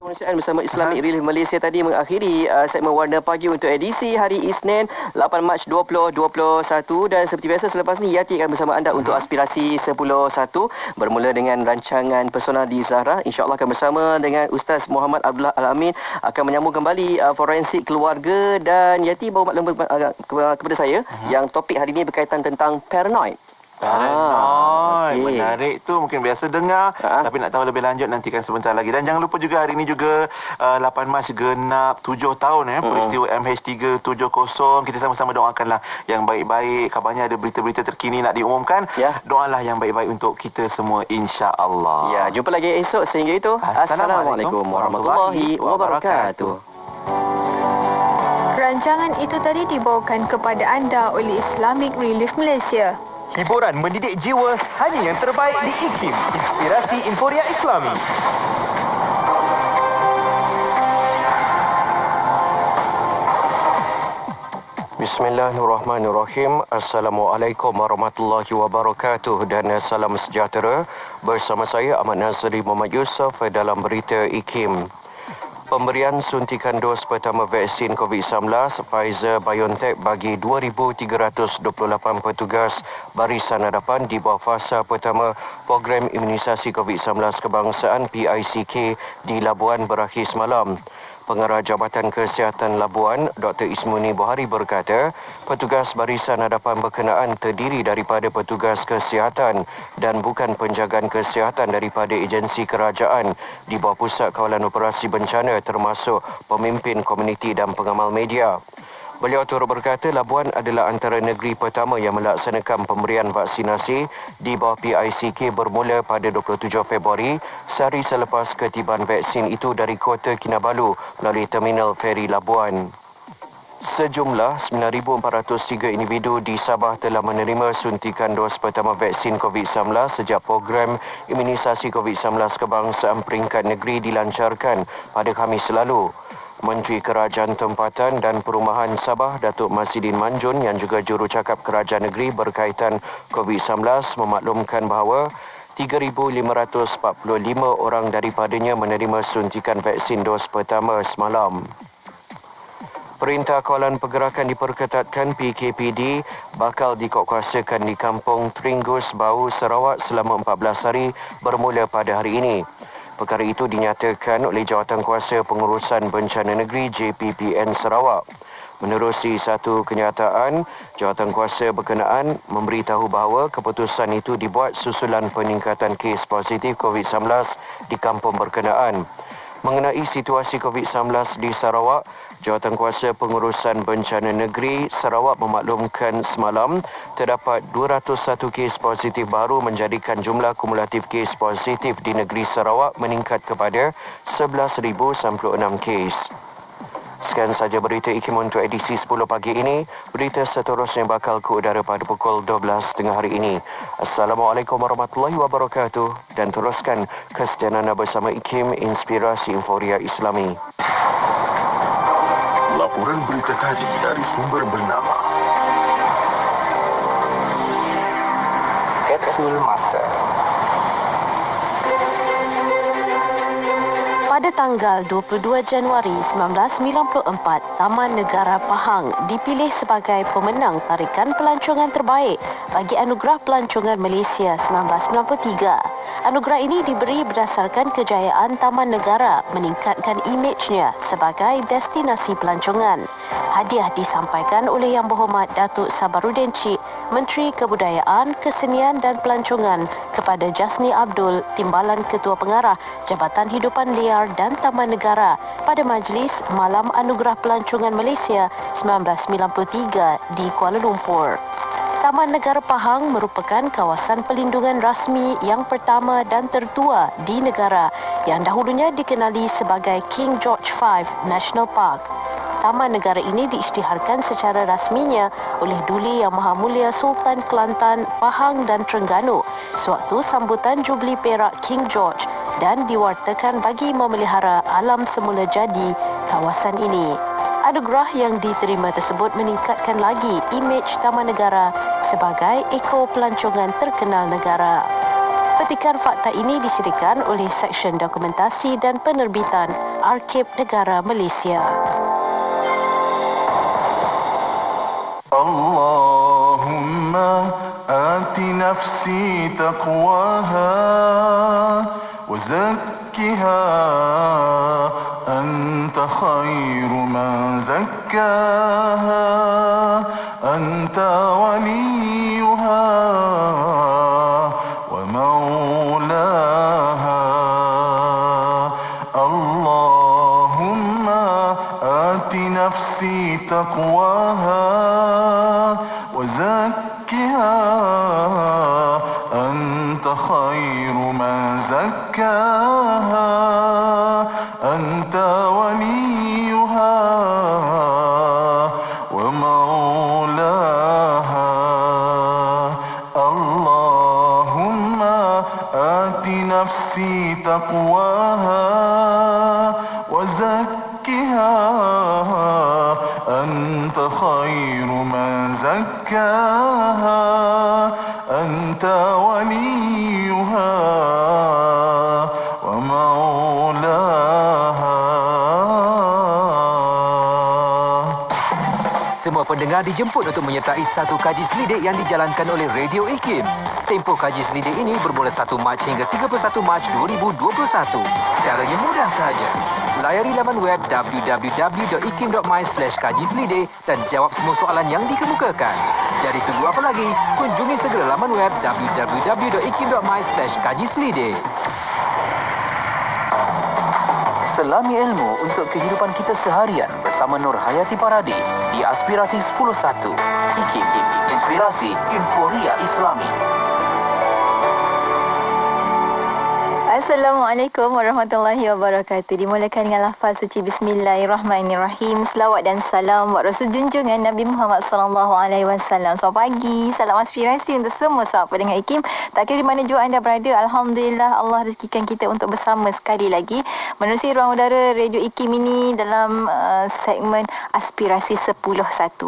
Pengurusan bersama Islamic Relief Malaysia tadi mengakhiri segmen Warna Pagi untuk edisi hari Isnin 8 Mac 2021, dan seperti biasa selepas ni Yati akan bersama anda untuk aspirasi 10.1 bermula dengan rancangan Persona di Zahra. InsyaAllah akan bersama dengan Ustaz Muhammad Abdullah Al-Amin akan menyambung kembali forensik keluarga, dan Yati bawa maklum kepada saya yang topik hari ini berkaitan tentang paranoid. Okay. Menarik tu, mungkin biasa dengar tapi nak tahu lebih lanjut nantikan sebentar lagi. Dan jangan lupa juga hari ini juga 8 Mac genap 7 tahun peristiwa MH370. Kita sama-sama doakanlah yang baik-baik. Kabarnya ada berita-berita terkini nak diumumkan. Doalah yang baik-baik untuk kita semua, insya-Allah. Ya, jumpa lagi esok. Sehingga itu, Assalamualaikum warahmatullahi wabarakatuh. Rancangan itu tadi dibawakan kepada anda oleh Islamic Relief Malaysia. Hiburan mendidik jiwa hanya yang terbaik di IKIM, Inspirasi Inforia Islami. Bismillahirrahmanirrahim. Assalamualaikum warahmatullahi wabarakatuh dan salam sejahtera. Bersama saya Ahmad Nazri Muhammad Yusof dalam berita IKIM. Pemberian suntikan dos pertama vaksin COVID-19 Pfizer-BioNTech bagi 2,328 petugas barisan hadapan di bawah fasa pertama program imunisasi COVID-19 kebangsaan PICK di Labuan berakhir semalam. Pengarah Jabatan Kesihatan Labuan, Dr. Ismuni Buhari berkata, petugas barisan hadapan berkenaan terdiri daripada petugas kesihatan dan bukan penjagaan kesihatan daripada agensi kerajaan di bawah Pusat Kawalan Operasi Bencana termasuk pemimpin komuniti dan pengamal media. Beliau turut berkata Labuan adalah antara negeri pertama yang melaksanakan pemberian vaksinasi di bawah PICK bermula pada 27 Februari, sehari selepas ketibaan vaksin itu dari Kota Kinabalu melalui Terminal Feri Labuan. Sejumlah 9,403 individu di Sabah telah menerima suntikan dos pertama vaksin COVID-19 sejak program imunisasi COVID-19 kebangsaan peringkat negeri dilancarkan pada Khamis lalu. Menteri Kerajaan Tempatan dan Perumahan Sabah, Datuk Masidin Manjun yang juga jurucakap Kerajaan Negeri berkaitan COVID-19 memaklumkan bahawa 3,545 orang daripadanya menerima suntikan vaksin dos pertama semalam. Perintah Kawalan Pergerakan diperketatkan PKPD bakal dikuatkuasakan di Kampung Tringgus Bau, Sarawak selama 14 hari bermula pada hari ini. Perkara itu dinyatakan oleh Jawatankuasa Pengurusan Bencana Negeri JPPN Sarawak. Menerusi satu kenyataan, Jawatankuasa berkenaan memberitahu bahawa keputusan itu dibuat susulan peningkatan kes positif COVID-19 di kampung berkenaan. Mengenai situasi COVID-19 di Sarawak, Jawatankuasa Pengurusan Bencana Negeri Sarawak memaklumkan semalam terdapat 201 kes positif baru menjadikan jumlah kumulatif kes positif di negeri Sarawak meningkat kepada 11,096 kes. Sekian saja berita IKIM untuk edisi 10 pagi ini. Berita seterusnya bakal ke udara pada pukul 12 tengah hari ini. Assalamualaikum warahmatullahi wabarakatuh dan teruskan kesetiaan anda bersama IKIM Inspirasi Inforia Islami. Laporan berita tadi dari sumber bernama Kapsul Masa. Pada tanggal 22 Januari 1994, Taman Negara Pahang dipilih sebagai pemenang tarikan pelancongan terbaik bagi Anugerah Pelancongan Malaysia 1993. Anugerah ini diberi berdasarkan kejayaan Taman Negara meningkatkan imejnya sebagai destinasi pelancongan. Hadiah disampaikan oleh Yang Berhormat Datuk Sabaruddin Cik, Menteri Kebudayaan, Kesenian dan Pelancongan kepada Jasni Abdul, Timbalan Ketua Pengarah Jabatan Hidupan Liar dan Taman Negara pada Majlis Malam Anugerah Pelancongan Malaysia 1993 di Kuala Lumpur. Taman Negara Pahang merupakan kawasan pelindungan rasmi yang pertama dan tertua di negara yang dahulunya dikenali sebagai King George V National Park. Taman negara ini diisytiharkan secara rasminya oleh Duli Yang Maha Mulia Sultan Kelantan, Pahang dan Terengganu sewaktu sambutan Jubli Perak King George dan diwartakan bagi memelihara alam semula jadi kawasan ini. Anugerah yang diterima tersebut meningkatkan lagi imej Taman Negara sebagai ekor pelancongan terkenal negara. Petikan fakta ini disediakan oleh Seksyen Dokumentasi dan Penerbitan Arkib Negara Malaysia. Allahumma ati nafsi taqwaha wa zakkiha anta khairu man zakkaha anta waliyuha wa maulaha. Allahumma ati nafsi taqwaha wa zakkiha anta khairu man zakkaha anta waliyuha wa maulaha. Allahumma ati nafsi taqwaha wa zakkiha anta khairu man zakkaha anta waliyuha wa maulaha. Semua pendengar dijemput untuk menyertai satu kaji selidik yang dijalankan oleh Radio IKIM. Tempoh kaji selidik ini bermula 1 Mac hingga 31 Mac 2021. Caranya mudah sahaja. Layari laman web www.ikim.my/kaji-selidik dan jawab semua soalan yang dikemukakan. Jadi tunggu apa lagi? Kunjungi segera laman web www.ikim.my/kaji-selidik. Selami ilmu untuk kehidupan kita seharian bersama Nur Hayati Paradi di Aspirasi 10.1. IKIM, Inspirasi Inforia Islami. Assalamualaikum warahmatullahi wabarakatuh. Dimulakan dengan lafaz suci Bismillahirrahmanirrahim. Selawat dan salam buat Rasul junjungan Nabi Muhammad sallallahu alaihi wasallam. Selamat pagi, salam aspirasi untuk semua sahabat pendengar IKIM. Tak kira di mana jua anda berada, alhamdulillah Allah rezekikan kita untuk bersama sekali lagi menerusi ruang udara Radio IKIM ini dalam segmen Aspirasi 10.1.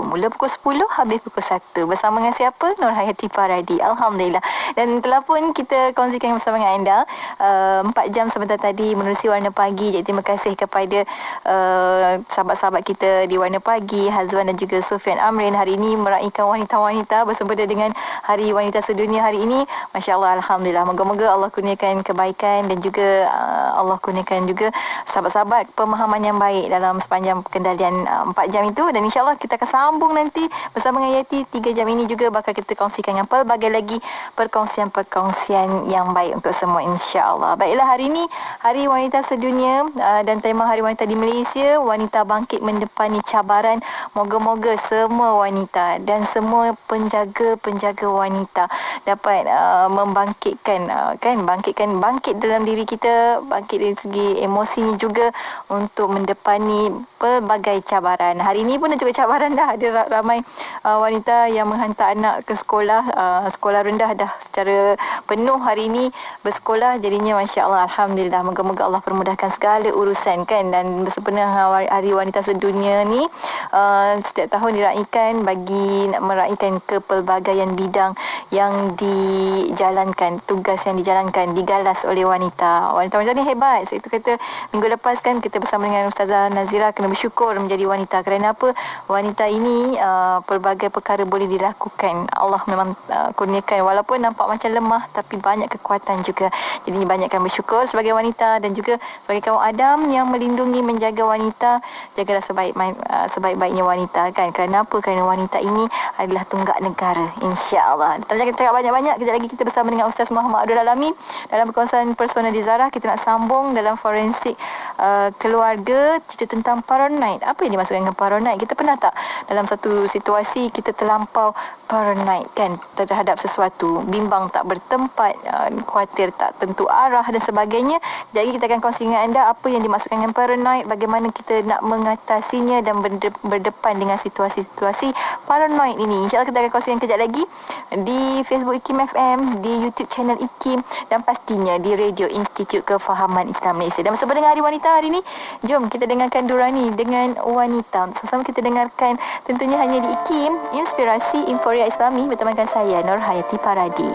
Mula pukul 10, habis pukul 1. Bersama dengan siapa? Nur Hayati Paradi. Alhamdulillah. Dan telah pun kita kongsikan bersama dengan anda 4 jam sebentar tadi menerusi Warna Pagi. Jadi terima kasih kepada sahabat-sahabat kita di Warna Pagi, Hazwan dan juga Sufian Amrin. Hari ini meraihkan wanita-wanita bersempena dengan Hari Wanita Sedunia hari ini. Masya Allah, alhamdulillah. Moga-moga Allah kurniakan kebaikan dan juga Allah kurniakan juga sahabat-sahabat pemahaman yang baik dalam sepanjang kendalian 4 jam itu. Dan insya Allah kita akan sambung nanti bersama dengan Yati. 3 jam ini juga bakal kita kongsikan yang pelbagai lagi perkongsian-perkongsian yang baik untuk semua, insya Allah. Baiklah, hari ini Hari Wanita Sedunia dan tema Hari Wanita di Malaysia, wanita bangkit mendepani cabaran. Moga-moga semua wanita dan semua penjaga-penjaga wanita dapat bangkit dalam diri kita, bangkit dari segi emosinya juga untuk mendepani pelbagai cabaran. Hari ini pun ada juga cabaran dah. Ada ramai wanita yang menghantar anak ke sekolah, sekolah rendah dah secara penuh hari ini bersekolah. Jadinya Masya Allah, alhamdulillah. Moga-moga Allah permudahkan segala urusan kan. Dan bersempena Hari Wanita Sedunia ni setiap tahun diraikan bagi nak meraihkan kepelbagaian bidang yang dijalankan, tugas yang dijalankan, digalas oleh wanita. Wanita-wanita ni hebat. Saya itu kata minggu lepas kan kita bersama dengan Ustazah Nazira kena bersyukur menjadi wanita. Kerana apa? Wanita ini pelbagai perkara boleh dilakukan. Allah memang kurniakan walaupun nampak macam lemah tapi banyak kekuatan juga. Jadi banyakkan bersyukur sebagai wanita dan juga sebagai kaum Adam yang melindungi, menjaga wanita. Jagalah sebaik-baiknya wanita kan. Kerana apa? Kerana wanita ini adalah tunggak negara, insya-Allah. Jangan cakap banyak-banyak. Kejap lagi kita bersama dengan Ustaz Muhammad Abdul Alamin dalam perkongsian personal di Zara. Kita nak sambung dalam forensik keluarga, cerita tentang paranoid. Apa yang dimaksudkan dengan paranoid? Kita pernah tak dalam satu situasi kita terlampau paranoid kan terhadap sesuatu, bimbang tak bertempat, khawatir tak tentu arah dan sebagainya. Jadi kita akan kongsi dengan anda apa yang dimaksudkan dengan paranoid, bagaimana kita nak mengatasinya dan berdepan dengan situasi-situasi paranoid ini. InsyaAllah kita akan kongsikan kejap lagi di Facebook IKIM FM, di YouTube channel IKIM dan pastinya di Radio Institut Kefahaman Islam Malaysia. Dan bersama dengan Hari Wanita hari ini, jom kita dengarkan Durani dengan wanita. Sama-sama kita dengarkan tentunya hanya di IKIM, Inspirasi Inforia Islami bersama dengan saya Nur Hayati Paradi.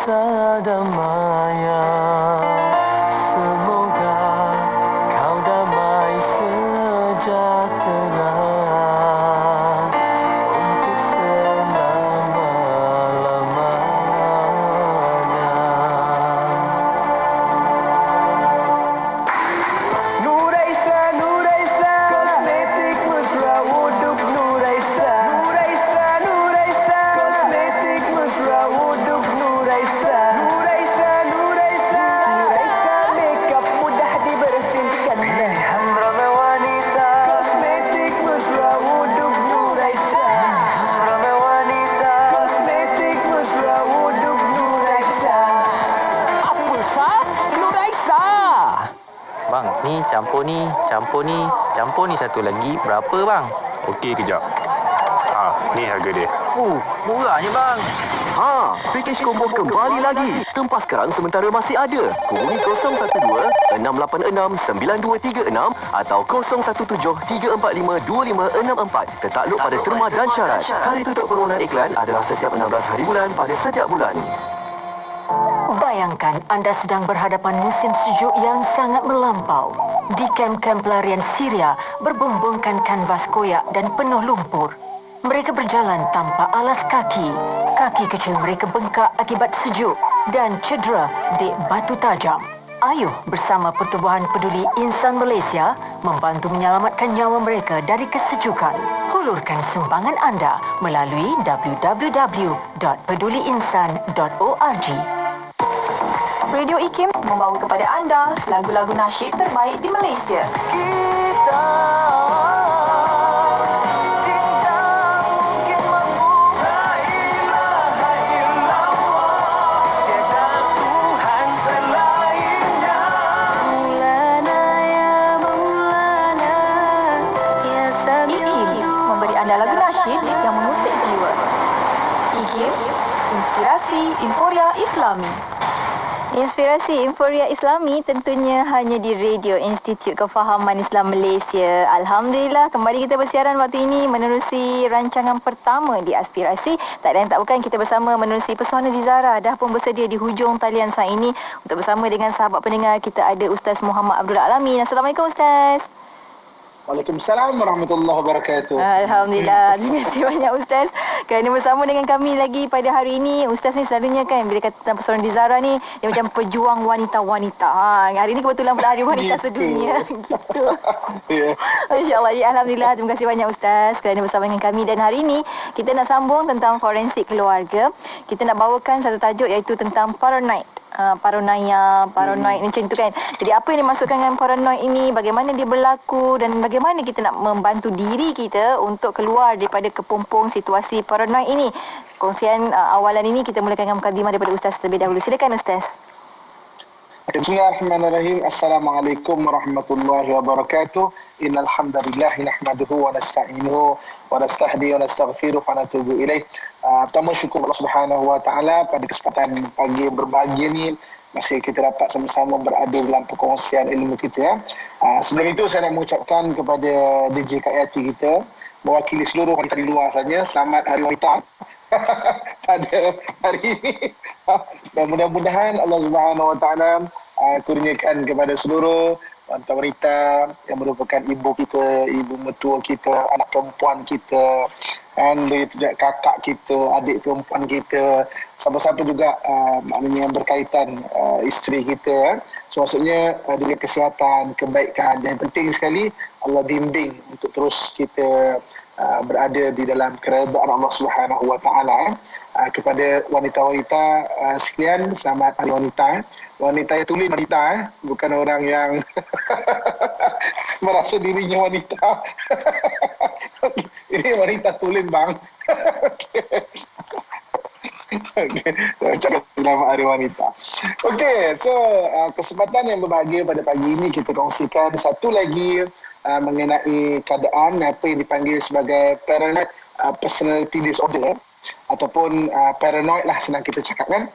rasa damai. Semoga kau damai sejahtera untuk selama-lamanya. Nuraisa, Nuraisa, kosmetik mesra wuduk Nuraisa. Nuraisa, Nuraisa, kosmetik mesra wuduk Nuraisa. Nuraisa, Nuraisa, Nuraisa, makeup mudah dibersihkan. Pilihan ramai wanita, kosmetik mesra wuduk Nuraisa. Ramai wanita, kosmetik mesra wuduk Nuraisa. Apa sah? Nuraisa. Bang, ni campur ni, campur ni, campur ni satu lagi. Berapa bang? Okey, kejap. Ni harga dia. Murahnya bang. Package combo kembali lagi. Tempah sekarang sementara masih ada. Hubungi 012-686-9236 atau 017-345-2564. Tertakluk pada terma dan syarat. Tarikh tutup permohonan iklan adalah setiap 16 hari bulan pada setiap bulan. Bayangkan anda sedang berhadapan musim sejuk yang sangat melampau. Di kem-kem pelarian Syria berbumbungkan kanvas koyak dan penuh lumpur. Mereka berjalan tanpa alas kaki. Kaki kecil mereka bengkak akibat sejuk dan cedera di batu tajam. Ayuh bersama Pertubuhan Peduli Insan Malaysia membantu menyelamatkan nyawa mereka dari kesejukan. Hulurkan sumbangan anda melalui www.peduliinsan.org. Radio IKIM membawa kepada anda lagu-lagu nasyid terbaik di Malaysia. Kita tidak mungkin mampu. La ilaha illallah, tiada Tuhan selainnya. Maulana ya Maulana ya IKIM memberi anda lagu nasyid yang mengusik jiwa. IKIM, inspirasi Inforia Islami. Inspirasi Inforia Islami tentunya hanya di Radio Institut Kefahaman Islam Malaysia. Alhamdulillah, kembali kita bersiaran waktu ini menerusi rancangan pertama di Aspirasi. Tak lain tak bukan, kita bersama menerusi Pesona Dizara dah pun bersedia di hujung talian saat ini untuk bersama dengan sahabat pendengar. Kita ada Ustaz Muhammad Abdullah Alamin. Assalamualaikum Ustaz. Waalaikumsalam warahmatullahi wabarakatuh. Alhamdulillah. Terima kasih banyak Ustaz kerana bersama dengan kami lagi pada hari ini. Ustaz ni selalunya kan bila kata tentang Pesona Dizara ni dia macam pejuang wanita-wanita. Hari ini kebetulan pula Hari Wanita Sedunia. Gitu. Masya-Allah. Ya, alhamdulillah. Terima kasih banyak Ustaz kerana bersama dengan kami, dan hari ini kita nak sambung tentang forensik keluarga. Kita nak bawakan satu tajuk iaitu tentang paranoid. Paranoid macam tu kan. Jadi apa yang dimaksudkan dengan paranoid ini, bagaimana dia berlaku dan bagaimana kita nak membantu diri kita untuk keluar daripada kepompong situasi paranoid ini. Kongsian awalan ini kita mulakan dengan mukadimah daripada Ustaz terlebih dahulu. Silakan Ustaz. Bismillahirrahmanirrahim. Assalamualaikum warahmatullahi wabarakatuh. Innal hamdalillah nahmaduhu wa nasta'inuhu wa nastahdi wa nastaghfiruh wa natubu ilaih. Pertama syukur Allah Subhanahu wa taala pada kesempatan pagi berbahagia ni masih kita dapat sama-sama berada dalam perkongsian ilmu kita. Sebelum itu saya nak mengucapkan kepada DJ Kak Yati kita mewakili seluruh wanita di luar saja, selamat Hari Wanita pada hari ini. Dan mudah-mudahan Allah Subhanahu wa taala kurniakan kepada seluruh wanita-wanita yang merupakan ibu kita, ibu mertua kita, anak perempuan kita, dan begitu juga kakak kita, adik perempuan kita, siapa-siapa juga maknanya yang berkaitan isteri kita. So maksudnya dengan kesihatan, kebaikan, yang penting sekali Allah bimbing untuk terus kita berada di dalam keredaan Allah Subhanahu wa taala. Kepada wanita-wanita sekalian, selamat Hari Wanita. Wanita yang tulen wanita, bukan orang yang merasa dirinya wanita. Ini wanita tulen bang. Cakap selamat Hari Wanita. Okey, so kesempatan yang berbahagia pada pagi ini kita kongsikan satu lagi mengenai keadaan apa yang dipanggil sebagai paranoid personality disorder ataupun paranoid lah senang kita cakap kan,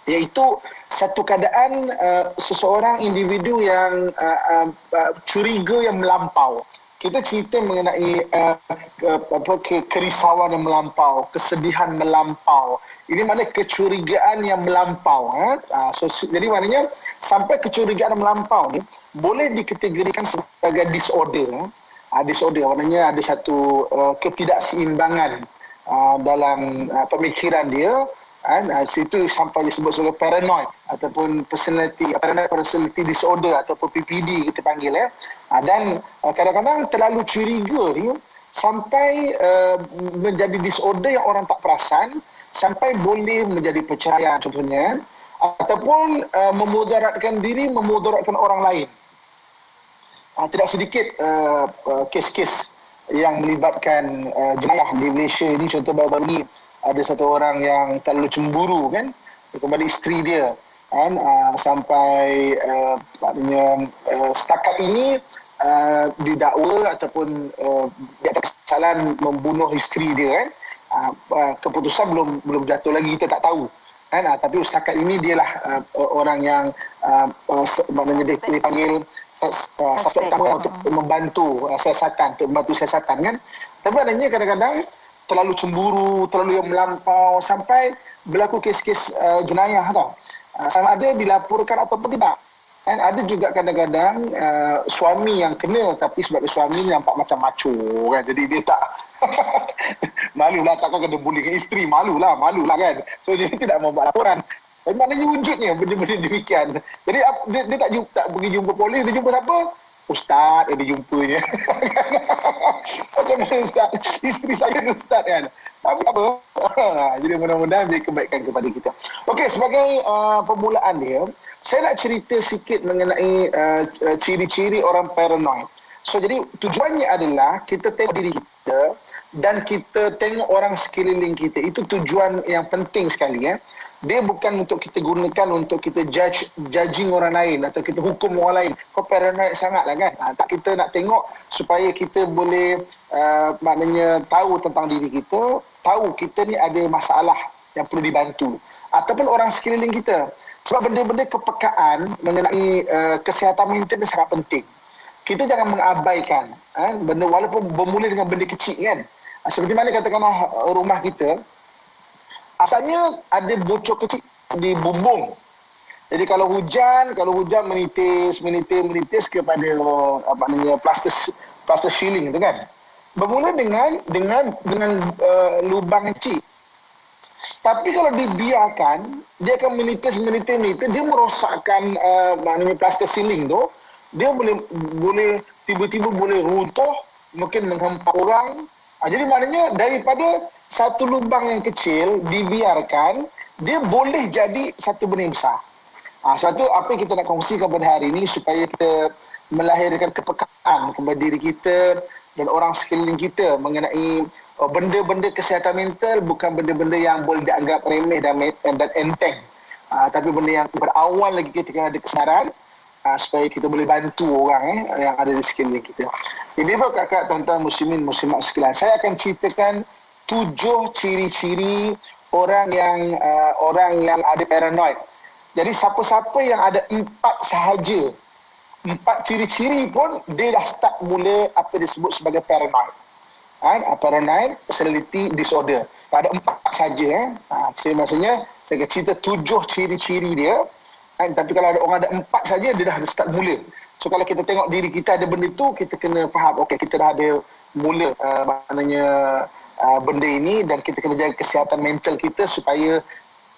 iaitu satu keadaan seseorang individu yang curiga yang melampau. kita cerita mengenai kerisauan yang melampau, kesedihan melampau. Ini maknanya kecurigaan yang melampau. Jadi maknanya sampai kecurigaan melampau ni boleh dikategorikan sebagai disorder. Disorder maknanya ada satu ketidakseimbangan dalam pemikiran dia. Situ sampai disebut sebagai paranoid ataupun paranoid personality disorder ataupun PPD kita panggil. Dan kadang-kadang terlalu curiga ni sampai menjadi disorder yang orang tak perasan, sampai boleh menjadi perceraian contohnya, ataupun memudaratkan diri, memudaratkan orang lain. Tidak sedikit kes-kes yang melibatkan jenayah di Malaysia ini. Contoh baru-baru ni ada satu orang yang terlalu cemburu kan kepada isteri dia, kan, sampai maknanya setakat ini didakwa ataupun dia ada kesalahan membunuh isteri dia kan. Keputusan belum jatuh lagi, kita tak tahu kan. Tapi setakat ini dialah orang yang maknanya dipanggil suspek utama untuk membantu siasatan, kan. Tapi maknanya kadang-kadang terlalu cemburu, terlalu yang melampau sampai berlaku kes-kes jenayah tau. Sama ada dilaporkan ataupun tidak. Kan ada juga kadang-kadang suami yang kena, tapi sebagai suami ni nampak macam macho kan. Jadi dia tak malulah, takkan kena bullying isteri, malulah kan. So jadi tidak mau buat laporan. Maknanya wujudnya benda-benda demikian. Jadi dia tak pergi jumpa polis, dia jumpa siapa? Ustaz dia jumpanya. Macam mana Ustaz? Isteri saya ni Ustaz kan. Tapi apa? Jadi mudah-mudahan beri kebaikan kepada kita. Okey, sebagai permulaan dia, saya nak cerita sikit mengenai ciri-ciri orang paranoid. So jadi tujuannya adalah kita tengok diri kita dan kita tengok orang sekeliling kita. Itu tujuan yang penting sekali. Dia bukan untuk kita gunakan untuk kita judging orang lain atau kita hukum orang lain. Kau paranoid sangat lah kan. Tak, kita nak tengok supaya kita boleh maknanya tahu tentang diri kita, tahu kita ni ada masalah yang perlu dibantu. Ataupun orang sekeliling kita. Sebab benda-benda kepekaan mengenai kesihatan mental ni sangat penting. Kita jangan mengabaikan benda walaupun bermula dengan benda kecil kan. Seperti mana katakanlah rumah kita, asalnya ada bocor kecil di bumbung. Jadi kalau hujan menitis kepada apa namanya plaster ceiling tu kan. Bermula dengan lubang kecil. Tapi kalau dibiarkan, dia akan menitis, dia merosakkan maknanya plaster ceiling tu. Dia boleh tiba-tiba boleh runtuh, mungkin menghempas orang. Jadi maknanya daripada satu lubang yang kecil dibiarkan, dia boleh jadi satu benda yang besar. Satu apa yang kita nak kongsikan pada hari ini supaya kita melahirkan kepekaan kepada diri kita dan orang sekeliling kita mengenai benda-benda kesihatan mental, bukan benda-benda yang boleh dianggap remeh dan enteng. Tapi benda yang berawal lagi ketika ada kesedaran, supaya kita boleh bantu orang yang ada di sekeliling kita. Jadi kakak, tuan-tuan muslimin muslimat sekalian, saya akan ceritakan 7 ciri-ciri orang yang ada paranoid. Jadi siapa-siapa yang ada 4 sahaja, 4 ciri-ciri pun dia dah start mula apa disebut sebagai paranoid. Paranoid personality disorder. Ada 4 saja. Saya maksudnya saya akan cerita 7 ciri-ciri dia. Tapi kalau ada orang ada 4 saja, dia dah start mula. So kalau kita tengok diri kita ada benda tu, kita kena faham, okey, kita dah ada mula maknanya benda ini, dan kita kena jaga kesihatan mental kita supaya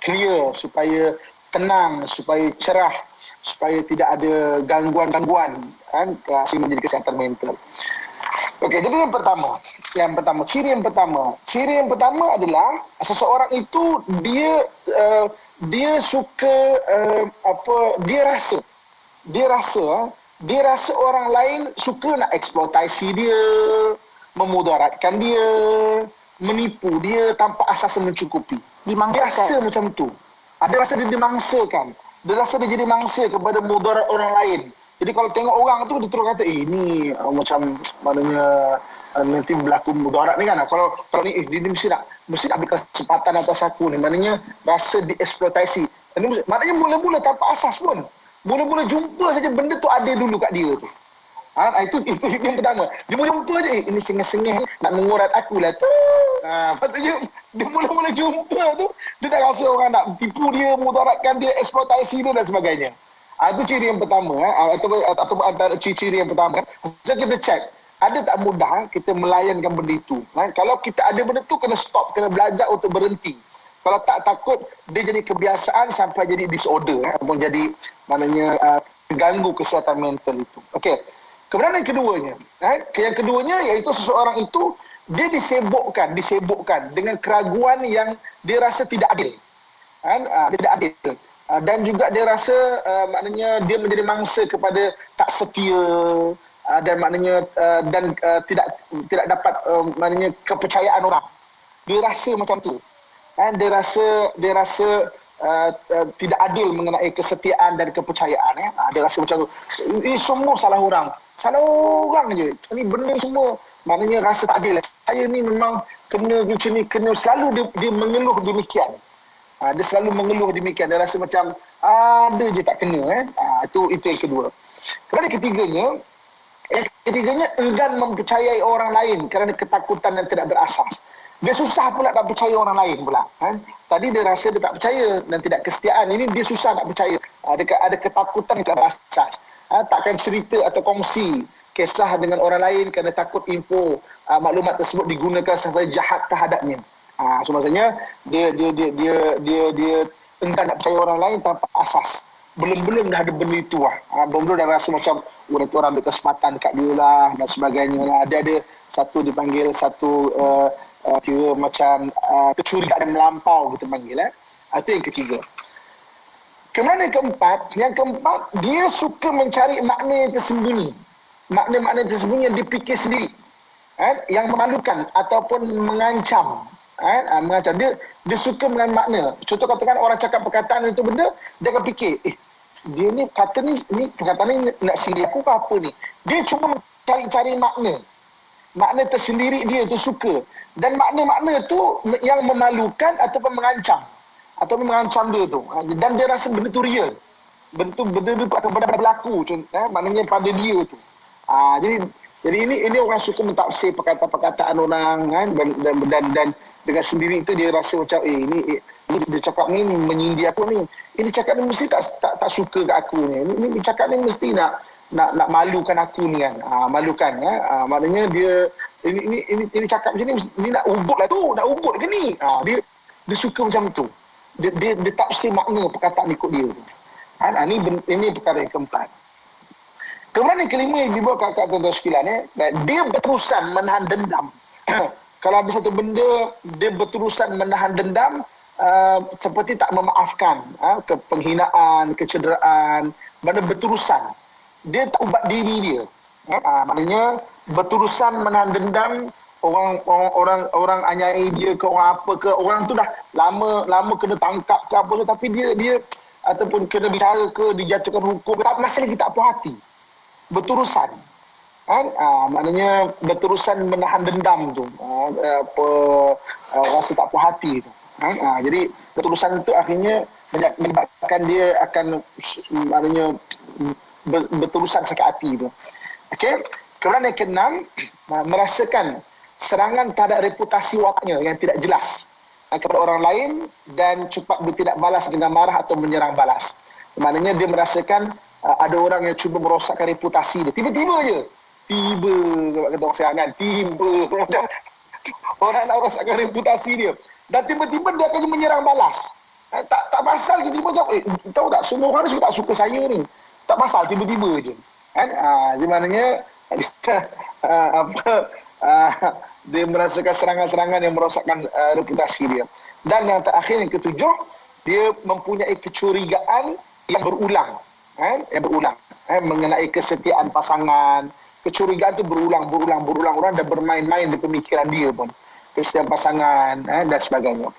clear, supaya tenang, supaya cerah, supaya tidak ada gangguan-gangguan sehingga menjadi kesihatan mental. Okey, jadi yang pertama, ciri yang pertama adalah seseorang itu dia suka dia rasa orang lain suka nak eksploitasi dia, memudaratkan dia, menipu dia tanpa asas mencukupi. Dia rasa macam tu. Ada rasa dia dimangsakan. Dia rasa dia jadi mangsa kepada mudarat orang lain. Jadi kalau tengok orang tu, dia terus kata, ni macam maknanya nanti berlaku mudarat ni kan. Kalau ni, dia mesti nak ambil kesempatan atas aku ni. Maknanya rasa dieksploitasi. Maknanya mula-mula tanpa asas pun. Mula-mula jumpa saja benda tu ada dulu kat dia tu. Itu yang pertama. Jumpa je, ini sengih-sengih nak mengurat aku lah tu. Maksudnya dia mula-mula jumpa tu, dia tak rasa orang nak tipu dia, mudaratkan dia, eksploitasi dia dan sebagainya. Itu ciri yang pertama, atau antara ciri yang pertama. So kita check, ada tak mudah kita melayankan benda itu. Kalau kita ada benda tu, kena stop, kena belajar untuk berhenti. Kalau tak, takut dia jadi kebiasaan sampai jadi disorder, ataupun jadi maknanya ganggu kesihatan mental itu. Okey. Kemudian yang keduanya, yang keduanya iaitu seseorang itu dia disebukkan dengan keraguan yang dia rasa tidak adil. Tidak adil. Dan juga dia rasa maknanya dia menjadi mangsa kepada tak setia, dan maknanya tidak dapat maknanya kepercayaan orang. Dia rasa macam tu. Dia rasa tidak adil mengenai kesetiaan dan kepercayaan. Dia rasa macam tu. Ini semua salah orang je. Ini benda semua maknanya rasa tak adil. Saya ni memang kena macam ni, kena selalu dia mengeluh demikian. Dia selalu mengeluh demikian. Dia rasa macam ada je tak kena. Itu yang kedua. Kemudian ketiganya enggan mempercayai orang lain kerana ketakutan yang tidak berasas. Dia susah pula nak percaya orang lain pula. Tadi dia rasa dia tak percaya dan tidak kesetiaan. Ini dia susah nak percaya. Ada ketakutan yang tak berasas. Takkan cerita atau kongsi kisah dengan orang lain kerana takut info maklumat tersebut digunakan secara jahat terhadapnya. So maksudnya dia enggan nak percaya orang lain tanpa asas. Belum dah ada benda itu lah. Belum dah rasa macam orang ambil kesempatan kat dia lah dan sebagainya lah. Dia ada satu dipanggil kira macam kecurigaan melampau kita panggil. Itu yang ketiga. Kemudian yang keempat dia suka mencari makna yang tersembunyi. Makna-makna tersembunyi yang dipikir sendiri. Yang memalukan ataupun mengancam. Mengancam. Dia suka dengan makna. Contoh katakan orang cakap perkataan itu benda, dia akan fikir, dia ni kata ni perkataan ni nak sindir aku ke apa ni. Dia cuma cari makna. Makna tersendiri dia tu suka. Dan makna-makna tu yang memalukan ataupun mengancam. Ataupun mengancam dia tu. Dan dia rasa benda tu real. Benda tu akan berlaku. Maknanya pada dia tu. Jadi ini orang suka mentafsir perkataan orang dan dengan sendiri itu dia rasa macam ini dia cakap ni menyindir aku ni. Ini cakap ni mesti tak suka kat aku ni. Ini cakap ni mesti nak malukan aku ni kan. Malukan maknanya dia ini cakap macam ni nak ubut lah tu, nak ubut ke ni. Dia suka macam tu. Dia tafsir makna perkataan ikut dia tu. Ini perkara yang keempat. Kemudian yang kelima yang dibawa kakak tuan-tuan sekalian, dia berterusan menahan dendam. Kalau habis satu benda, dia berterusan menahan dendam, seperti tak memaafkan penghinaan, kecederaan, benda berterusan. Dia tak ubat diri dia. Maknanya berterusan menahan dendam, orang anyai dia ke orang apa ke, orang tu dah lama kena tangkap ke apa tu, tapi dia ataupun kena bicara ke, dijatuhkan hukum, masih lagi tak puas hati. Berterusan. Maknanya berterusan menahan dendam tu. Rasa tak puas hati tu. Jadi berterusan itu akhirnya menyebabkan dia akan maknanya berterusan sakit hati tu. Okey. Kemudian yang keenam, merasakan serangan terhadap reputasi wataknya yang tidak jelas kepada orang lain dan cepat bertindak balas dengan marah atau menyerang balas. Maknanya dia merasakan ada orang yang cuba merosakkan reputasi dia. Tiba-tiba je. Kata orang serangan. Orang nak rosakkan reputasi dia. Dan tiba-tiba dia akan menyerang balas. Tak pasal tiba-tiba macam, tahu tak, semua orang tak suka saya ni. Tak pasal, tiba-tiba je. Di maknanya, dia merasakan serangan-serangan yang merosakkan reputasi dia. Dan yang terakhir, yang ketujuh, dia mempunyai kecurigaan yang berulang. Mengenai kesetiaan pasangan. Kecurigaan itu berulang orang dan bermain-main di pemikiran dia pun. Kesetiaan pasangan dan sebagainya.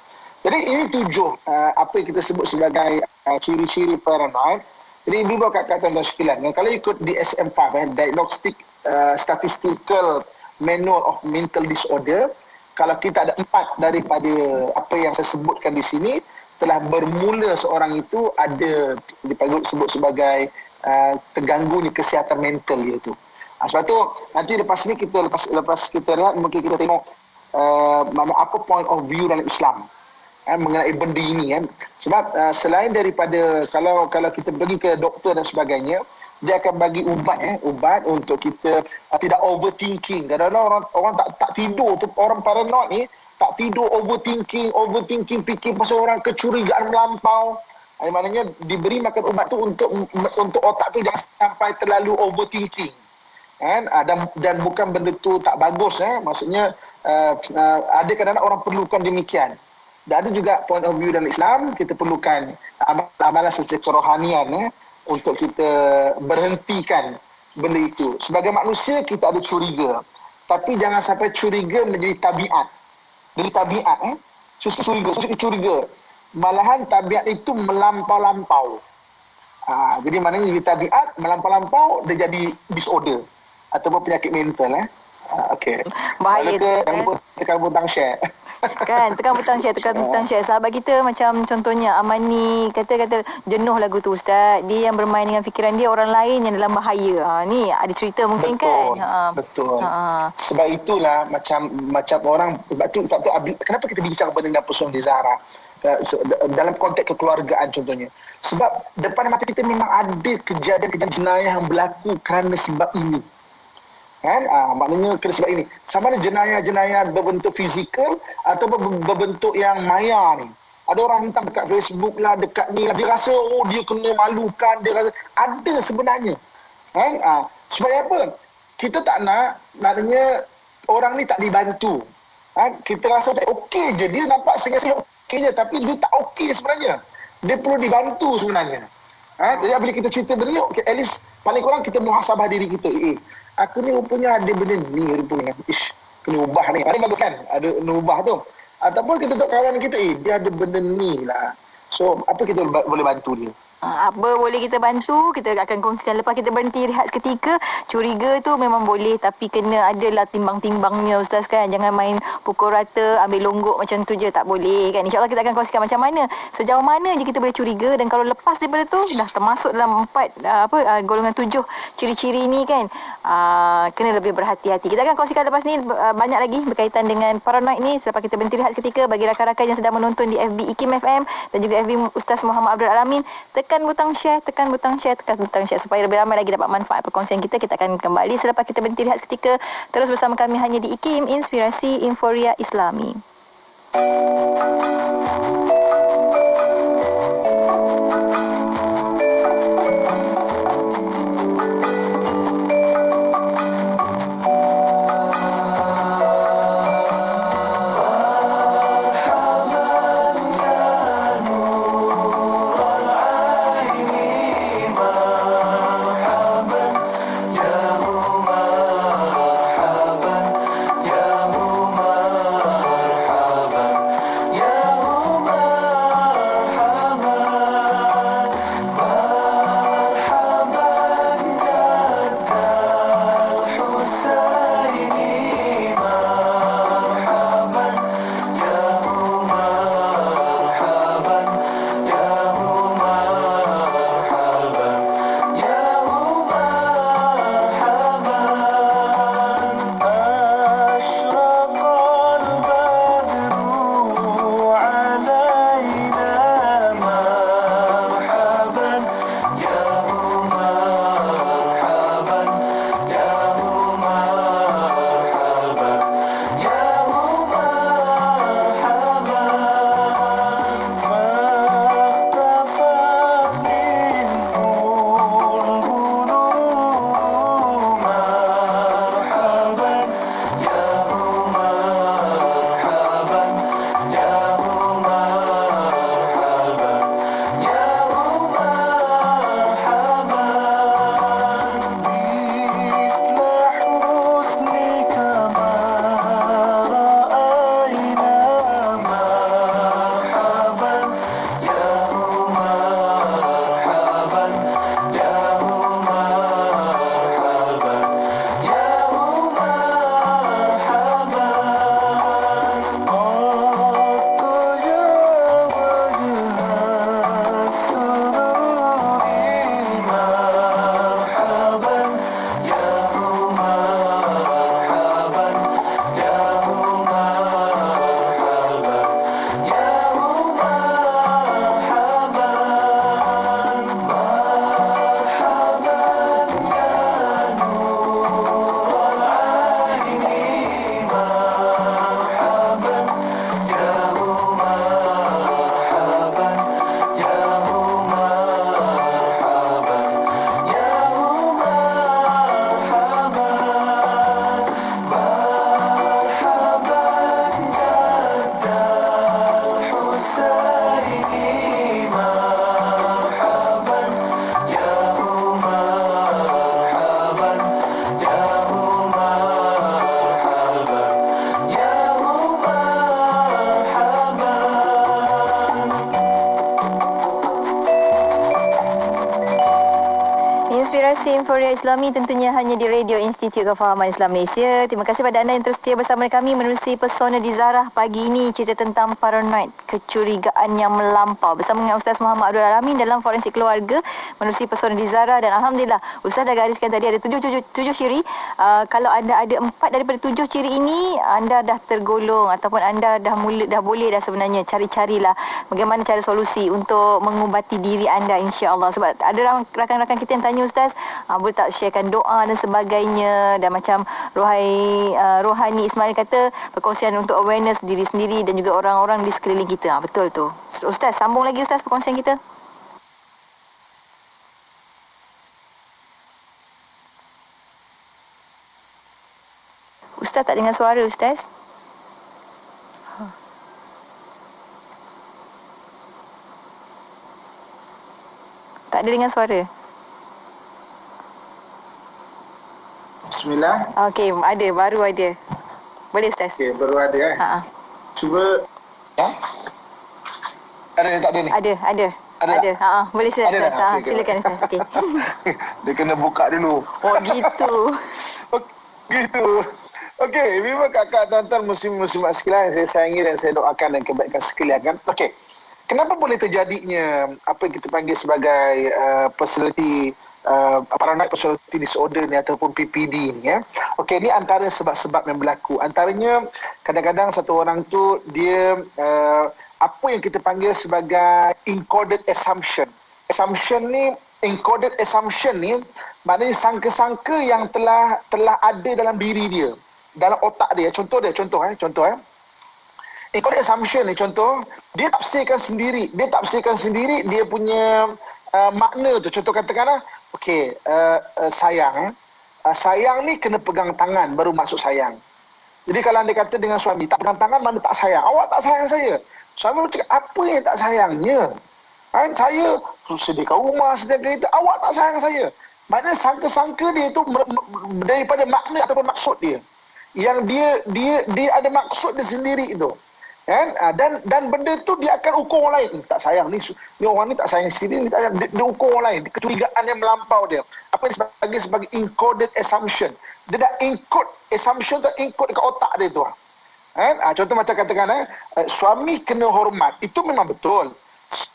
Jadi ini tujuh apa yang kita sebut sebagai ciri-ciri paranoid. Jadi ibu bapa kakak tuan-tuan sekalian, kalau ikut DSM-5 Diagnostic Statistical Manual of Mental Disorder, kalau kita ada 4 daripada apa yang saya sebutkan di sini, telah bermula seorang itu ada disebut sebagai terganggunya kesihatan mental dia tu. Sebab tu nanti lepas ni kita lepas kita rehat mungkin kita tengok mana apa point of view dalam Islam mengenai benda ini kan. Sebab selain daripada kalau kita pergi ke doktor dan sebagainya, dia akan bagi ubat untuk kita tidak overthinking. Kadang-kadang orang tak tidur tu, orang paranoid ni tak tidur, overthinking fikir pasal orang, kecurigaan melampau. Maknanya diberi makan ubat tu untuk otak tu jangan sampai terlalu overthinking. Kan? Dan bukan benda tu tak bagus. Maksudnya ada kadang-kadang orang perlukan demikian. Dan ada juga point of view dalam Islam, kita perlukan amalan secara kerohanian untuk kita berhentikan benda itu. Sebagai manusia kita ada curiga, tapi jangan sampai curiga menjadi tabiat. Jadi tabiat suka curiga. Malahan tabiat itu melampau-lampau. Jadi maknanya jadi tabiat melampau-lampau, dia jadi disorder ataupun penyakit mental. Okey. Bahaya tu. Tekan butang share. Kan, tekan butang share. Sahabat kita macam contohnya Amani kata jenuh lagu tu Ustaz. Dia yang bermain dengan fikiran dia, orang lain yang dalam bahaya. Ni ada cerita mungkin betul, kan? Betul. Sebab itulah macam orang, sebab tu kenapa kita bincang dengan Puan Zahra dalam konteks kekeluargaan contohnya. Sebab depan mata kita memang ada kejadian jenayah yang berlaku kerana sebab ini. Kan? Maknanya kena sebab ini. Sama ada jenayah berbentuk fizikal atau berbentuk yang maya ni. Ada orang hentam dekat Facebook lah, dekat ni lah. Dia rasa dia kena malukan. Dia rasa ada sebenarnya. Kan? Sebab apa? Kita tak nak, maknanya orang ni tak dibantu. Kan? Kita rasa okey je. Dia nampak sengaja okey je. Tapi dia tak okey sebenarnya. Dia perlu dibantu sebenarnya. Jadi bila kita cerita benda ni, at least paling kurang kita muhasabah diri kita. Aku ni rupanya ada benda ni rupanya. Kena ubah ni. Ada bagus kan? Ada kena ubah tu. Ataupun kita tengok kawan kita, dia ada benda ni lah. So, apa kita boleh bantu dia? Apa boleh kita bantu, kita akan kongsikan lepas kita berhenti rehat seketika. Curiga tu memang boleh, tapi kena adalah timbang-timbangnya Ustaz kan. Jangan main pukul rata, ambil longgok macam tu je, tak boleh kan. InsyaAllah kita akan kongsikan macam mana, sejauh mana je kita boleh curiga. Dan kalau lepas daripada tu dah termasuk dalam 4 golongan 7 ciri-ciri ni kan, kena lebih berhati-hati. Kita akan kongsikan lepas ni banyak lagi berkaitan dengan paranoid ni selepas kita berhenti rehat seketika. Bagi rakan-rakan yang sedang menonton di FB IKIM FM dan juga FB Ustaz Muhammad Abdul Alamin, tekan butang share supaya lebih ramai lagi dapat manfaat perkongsian kita. Kita akan kembali selepas kita berhenti rehat seketika. Terus bersama kami hanya di IKIM, Inspirasi Inforia Islami. Aspirasi Inforia Islami tentunya hanya di Radio Institut Kefahaman Islam Malaysia. Terima kasih pada anda yang terus setia bersama kami menerusi Pesona di Zarah pagi ini, cerita tentang paranoid, kecurigaan yang melampau bersama dengan Ustaz Muhammad Abdul Alamin dalam Forensik Keluarga menerusi Pesona di Zarah. Dan Alhamdulillah Ustaz dah gariskan tadi ada tujuh ciri. Kalau anda ada 4 daripada 7 ciri ini, anda dah tergolong ataupun anda dah boleh dah sebenarnya cari-carilah bagaimana cara solusi untuk mengubati diri anda, insya-Allah. Sebab ada rakan-rakan kita yang tanya, Ustaz, boleh tak sharekan doa dan sebagainya, dan macam Rohani Ismail kata perkongsian untuk awareness diri sendiri dan juga orang-orang di sekeliling kita. Betul tu. Ustaz, sambung lagi Ustaz perkongsian kita. Ustaz tak dengar suara, Ustaz. Tak ada dengar suara. Bismillah. Okey, baru ada. Boleh Ustaz? Okey, baru ada Cuba ada tak ada ni? Ada. Boleh Ustaz. Silakan Ustaz. Okey. Dia kena buka dulu. Oh gitu. Gitu. Okey, memang kakak tuan-tuan muslim-muslimat sekalian yang saya sayangi dan saya doakan dan kebaikan sekalian kan. Okey. Kenapa boleh terjadinya apa yang kita panggil sebagai personality paranoid personality disorder ni ataupun PPD ni ya. Okey, ni antara sebab-sebab yang berlaku. Antaranya kadang-kadang satu orang tu dia apa yang kita panggil sebagai encoded assumption. Encoded assumption ni maknanya sangka-sangka yang telah ada dalam diri dia, dalam otak dia. Contoh. Encoded assumption ni contoh, dia tafsirkan sendiri dia punya makna tu. Contoh katakanlah, okey, sayang ni kena pegang tangan baru masuk sayang. Jadi kalau anda kata dengan suami, tak pegang tangan mana tak sayang. Awak tak sayang saya. Suami cakap, apa yang tak sayangnya? Kan saya sediakan rumah, sediakan itu, awak tak sayang saya. Maknanya sangka-sangka dia tu daripada makna ataupun maksud dia. Yang dia ada maksud dia sendiri itu. Kan? Dan benda tu dia akan ukur orang lain. Tak sayang ni orang ni tak sayang sini, dia ukur orang lain. Kecurigaan yang melampau dia. Apa yang sebagai encoded assumption. Dia dah encode assumption tu, encode dekat otak dia tu. Kan? Contoh macam katakan suami kena hormat. Itu memang betul.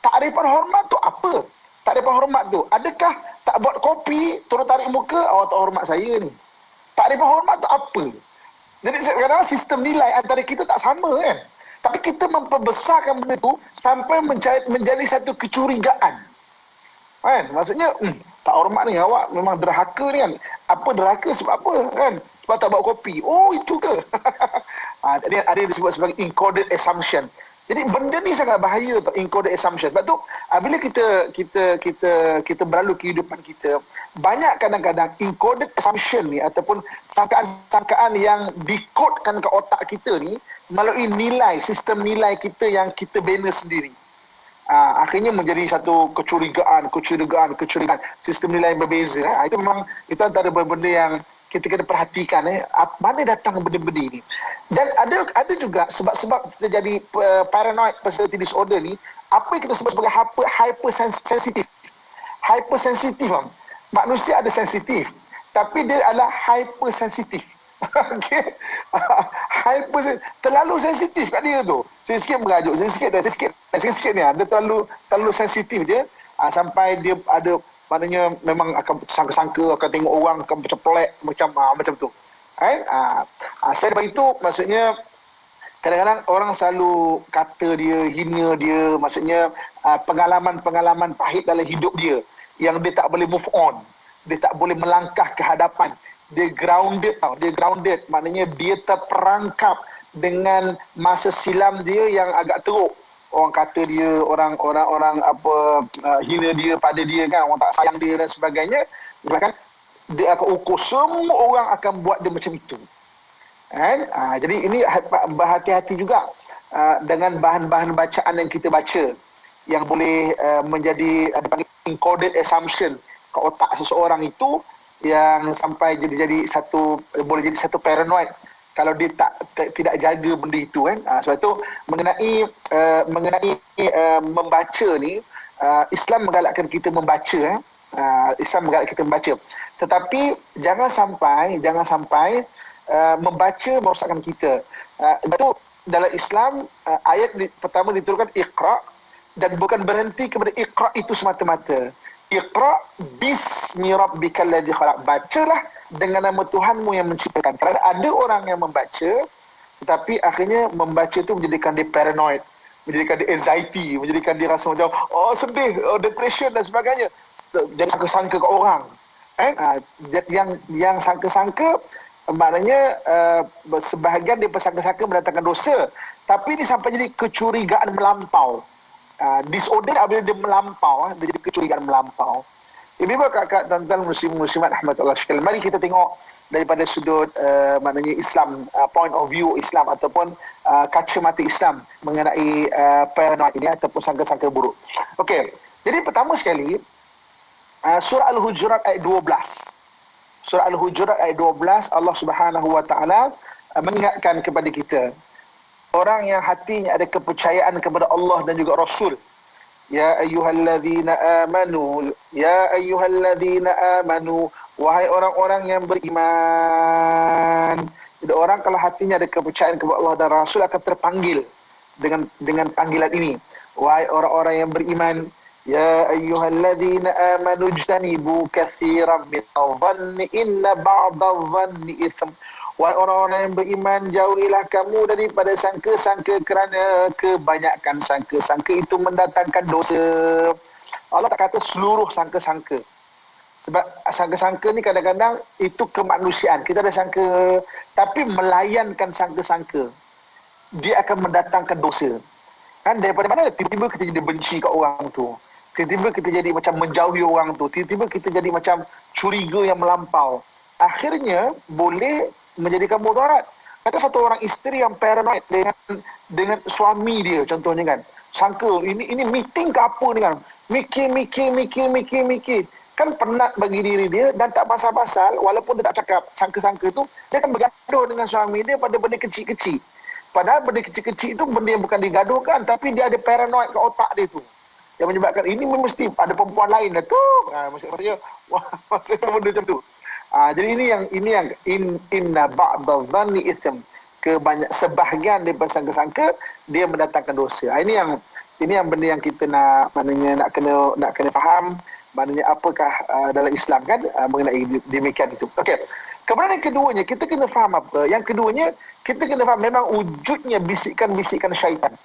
Takrifan hormat tu apa? Takrifan hormat tu, adakah tak buat kopi turun tarik muka, awak tak hormat saya ni? Takrifan hormat tu apa? Jadi kadang-kadang sistem nilai antara kita tak sama kan? Tapi kita memperbesarkan benda tu sampai menjadi satu kecurigaan. Kan? Maksudnya, tak hormat ni, awak memang derhaka ni kan. Apa derhaka sebab apa kan? Sebab tak bawa kopi. Oh, itu ke? Ada yang disebut sebagai encoded assumption. Jadi benda ni sangat bahaya tau, encoded assumption. Sebab tu bila kita berlalu kehidupan kita, banyak kadang-kadang encoded assumption ni ataupun sangkaan-sangkaan yang dikodkan ke otak kita ni melalui nilai, sistem nilai kita yang kita bina sendiri. Akhirnya menjadi satu kecurigaan, sistem nilai yang berbeza. Itu memang itu antara benda yang kita kena perhatikan mana datang benda-benda ini. Dan ada juga sebab-sebab terjadi paranoid personality disorder ni, apa yang kita sebut sebagai hypersensitif. Hypersensitif. Manusia ada sensitif, tapi dia adalah hypersensitif. Okey. Terlalu sensitif kat dia tu. Sikit merajuk, sikit ni. Dia terlalu sensitif dia sampai dia ada, maknanya memang akan sangka-sangka, akan tengok orang akan macam pelik, macam tu. Saya daripada itu, maksudnya kadang-kadang orang selalu kata dia, hina dia, maksudnya pengalaman-pengalaman pahit dalam hidup dia yang dia tak boleh move on, dia tak boleh melangkah ke hadapan. Dia grounded, maknanya dia terperangkap dengan masa silam dia yang agak teruk. Orang kata dia, orang hina dia pada dia kan, orang tak sayang dia dan sebagainya. Bahkan dia akan ukur semua orang akan buat dia macam itu. Kan? Jadi ini berhati-hati juga dengan bahan-bahan bacaan yang kita baca yang boleh menjadi encoded assumption ke otak seseorang itu, yang sampai boleh jadi satu paranoid kalau dia tidak jaga benda itu kan. Sebab itu mengenai membaca ni, Islam menggalakkan kita membaca Islam menggalak kita membaca. Tetapi jangan sampai membaca merosakkan kita. Itu dalam Islam ayat pertama diturunkan Iqra, dan bukan berhenti kepada Iqra itu semata-mata. Iqra bismi rabbikal ladzi khalaq. Bacalah dengan nama Tuhanmu yang menciptakan. Kerana ada orang yang membaca tetapi akhirnya membaca itu menjadikan dia paranoid, menjadikan dia anxiety, menjadikan dia rasa macam sedih, depression dan sebagainya. Jadi sangka-sangka ke orang. Yang sangka-sangka maknanya sebahagian dia sangka-sangka mendatangkan dosa. Tapi ini sampai jadi kecurigaan melampau. Disorder apabila dia melampau, dia jadi kecurigaan melampau. Ibu-ibu, kakak, tuan-tuan, muslimat rahmatullah sekalian, mari kita tengok daripada sudut maknanya Islam, point of view Islam ataupun kacamata Islam mengenai paranoid ini ataupun sangka-sangka buruk. Okey, jadi pertama sekali surah Al-Hujurat ayat 12. Surah Al-Hujurat ayat 12, Allah Subhanahu wa taala mengingatkan kepada kita, orang yang hatinya ada kepercayaan kepada Allah dan juga Rasul. Ya ayyuhalladzina amanu, ya ayyuhalladzina amanu, wahai orang-orang yang beriman. Jadi orang kalau hatinya ada kepercayaan kepada Allah dan Rasul akan terpanggil dengan panggilan ini. Wahai orang-orang yang beriman, ya ayyuhalladzina amanu ijtanibu katsiran minadh-dhanni inna ba'dadh-dhanni itsm. Wahai orang-orang yang beriman, jauhilah kamu daripada sangka-sangka, kerana kebanyakan sangka-sangka itu mendatangkan dosa. Allah tak kata seluruh sangka-sangka. Sebab sangka-sangka ni kadang-kadang itu kemanusiaan. Kita ada sangka, tapi melayankan sangka-sangka, dia akan mendatangkan dosa. Kan daripada mana? Tiba-tiba kita jadi benci kat orang tu. Tiba-tiba kita jadi macam menjauhi orang tu. Tiba-tiba kita jadi macam curiga yang melampau. Akhirnya boleh menjadikan mudarat. Kata satu orang isteri yang paranoid dengan suami dia contohnya kan. Sangka ini meeting ke apa ni kan. Mikir. Kan penat bagi diri dia dan tak pasal-pasal, walaupun dia tak cakap sangka-sangka tu, dia akan bergaduh dengan suami dia pada benda kecil-kecil. Padahal benda kecil-kecil itu benda yang bukan digaduhkan, tapi dia ada paranoid kat otak dia tu. Yang menyebabkan ini mesti ada perempuan lain lah tu. Maksudnya benda macam tu. Jadi ini yang inna ba'dadh-dhanni itsm. Sebahagian daripada sangka-sangka dia mendatangkan dosa. Ini yang benda yang kita nak kena faham, maknanya apakah dalam Islam kan mengenai demikian itu. Okey. Kemudian yang keduanya kita kena faham apa? Yang keduanya kita kena faham memang wujudnya bisikan-bisikan syaitan.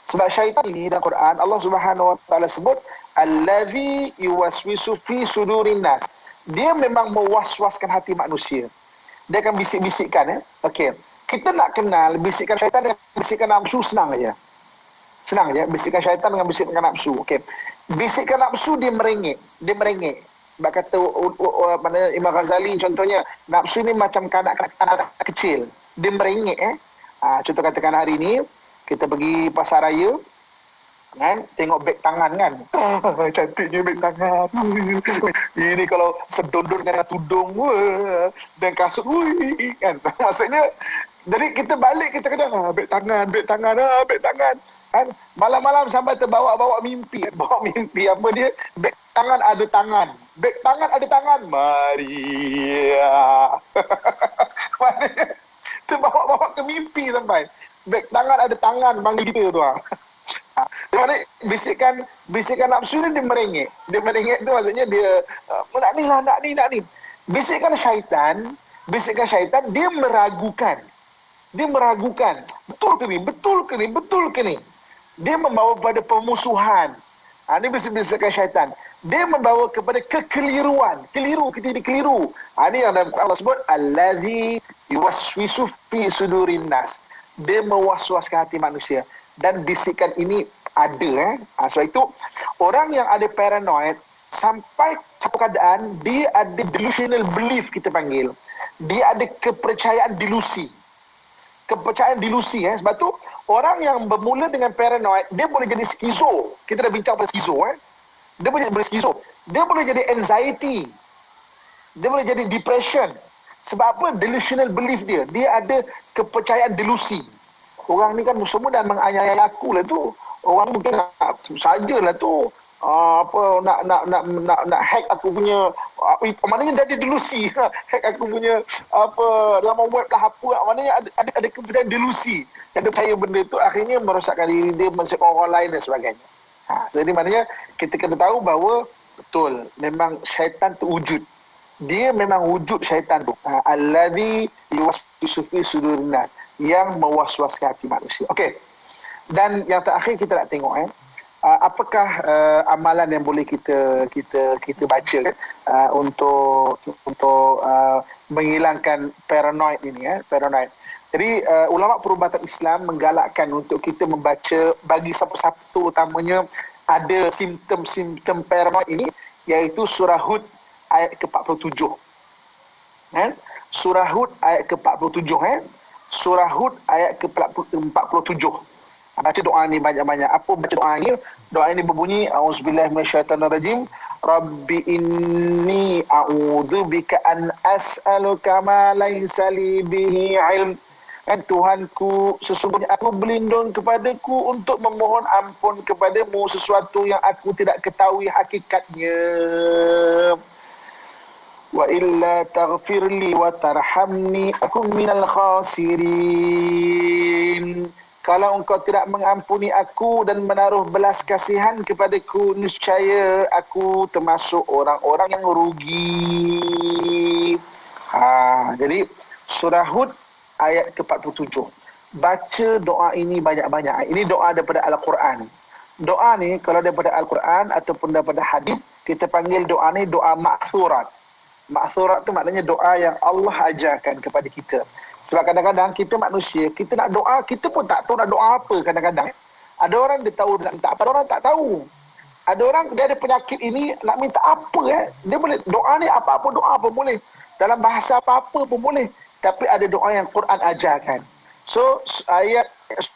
Sebab syaitan ini dalam Quran Allah Subhanahu wa taala sebut allazi yuwaswisu fi sudurin nas. Dia memang mewaswaskan hati manusia. Dia akan bisik-bisikkan. Okey. Kita nak kenal bisikan syaitan dengan bisikan nafsu senang aja. Senang aja. Bisikan syaitan dengan bisikan nafsu. Okey. Bisikan nafsu dia merengek. Sebab kata Imam Ghazali contohnya, nafsu ni macam kanak-kanak kecil. Dia merengek. Contoh katakan hari ni kita pergi pasar raya, kan, tengok beg tangan kan, cantiknya beg tangan. Ini kalau sedondon dengan tudung dan kasut, kan. Maksudnya, jadi kita balik kita kena beg tangan. Kan, malam-malam sampai terbawa-bawa mimpi. Bawa mimpi apa dia? Beg tangan ada tangan. Beg tangan ada tangan. Maria. Terbawa-bawa ke mimpi sampai. Beg tangan ada tangan panggil kita tu. Jadi bisikan nafsu ni dia merengek. Dia merengek tu maksudnya dia nak ni. Bisikan syaitan dia meragukan. Betul ke ni? Dia membawa kepada pemusuhan. Ini bisikan syaitan. Dia membawa kepada kekeliruan. Kita jadi keliru. Ini yang dalam Allah sebut allazi yuwaswisu fi sudurin nas. Dia mewaswaskan hati manusia. Dan bisikan ini ada. Sebab itu orang yang ada paranoid sampai satu keadaan dia ada delusional belief, kita panggil. Dia ada kepercayaan delusi. Sebab tu orang yang bermula dengan paranoid dia boleh jadi skizo. Kita dah bincang pasal skizo. Dia boleh jadi skizo. Dia boleh jadi anxiety. Dia boleh jadi depression. Sebab apa? Delusional belief dia. Dia ada kepercayaan delusi. Orang ni kan semua dah menganiaya aku lah tu. Orang mungkin sajalah tu. nak hack aku punya maknanya dia delusi hack aku punya laman web lah maknanya ada kepercayaan delusi yang dia percaya benda tu akhirnya merosakkan diri dia, merosakkan orang lain dan sebagainya. Jadi maknanya kita kena tahu bahawa betul memang syaitan tu wujud, dia memang wujud syaitan tu, allazi yuwaswisu fi sudurin nas, yang mewaswaskan hati manusia. Okey, dan yang terakhir kita nak tengok apakah amalan yang boleh kita baca untuk menghilangkan paranoid ini paranoid. Jadi ulama perubatan Islam menggalakkan untuk kita membaca bagi siapa-siapa utamanya ada simptom-simptom paranoid ini, iaitu surah Hud ayat ke-47. Surah Hud ayat ke-47 surah Hud ayat ke-47. Baca doa ni banyak-banyak. Apa baca doa ni? Doa ini berbunyi, auzubillahi minasyaitanirrajim, rabbi inni a'udzubika an as'aluka ma laysa li bihi ilm. Tuhanku, sesungguhnya aku berlindung kepadaku untuk memohon ampun kepadamu sesuatu yang aku tidak ketahui hakikatnya. Wa illa taghfirli wa tarhamni aku minal khasirin. Kalau engkau tidak mengampuni aku dan menaruh belas kasihan kepadaku, niscaya aku termasuk orang-orang yang rugi. Jadi surah Hud ayat ke-47. Baca doa ini banyak-banyak. Ini doa daripada Al-Quran. Doa ni kalau daripada Al-Quran ataupun daripada hadis, kita panggil doa ni doa ma'thurat. Ma'thurat tu maknanya doa yang Allah ajarkan kepada kita. Sebab kadang-kadang kita manusia, kita nak doa, kita pun tak tahu nak doa apa kadang-kadang. Ada orang dia tahu nak minta apa, ada orang tak tahu. Ada orang dia ada penyakit ini nak minta apa dia boleh doa ni apa-apa doa pun boleh. Dalam bahasa apa-apa pun boleh. Tapi ada doa yang Quran ajarkan. So ayat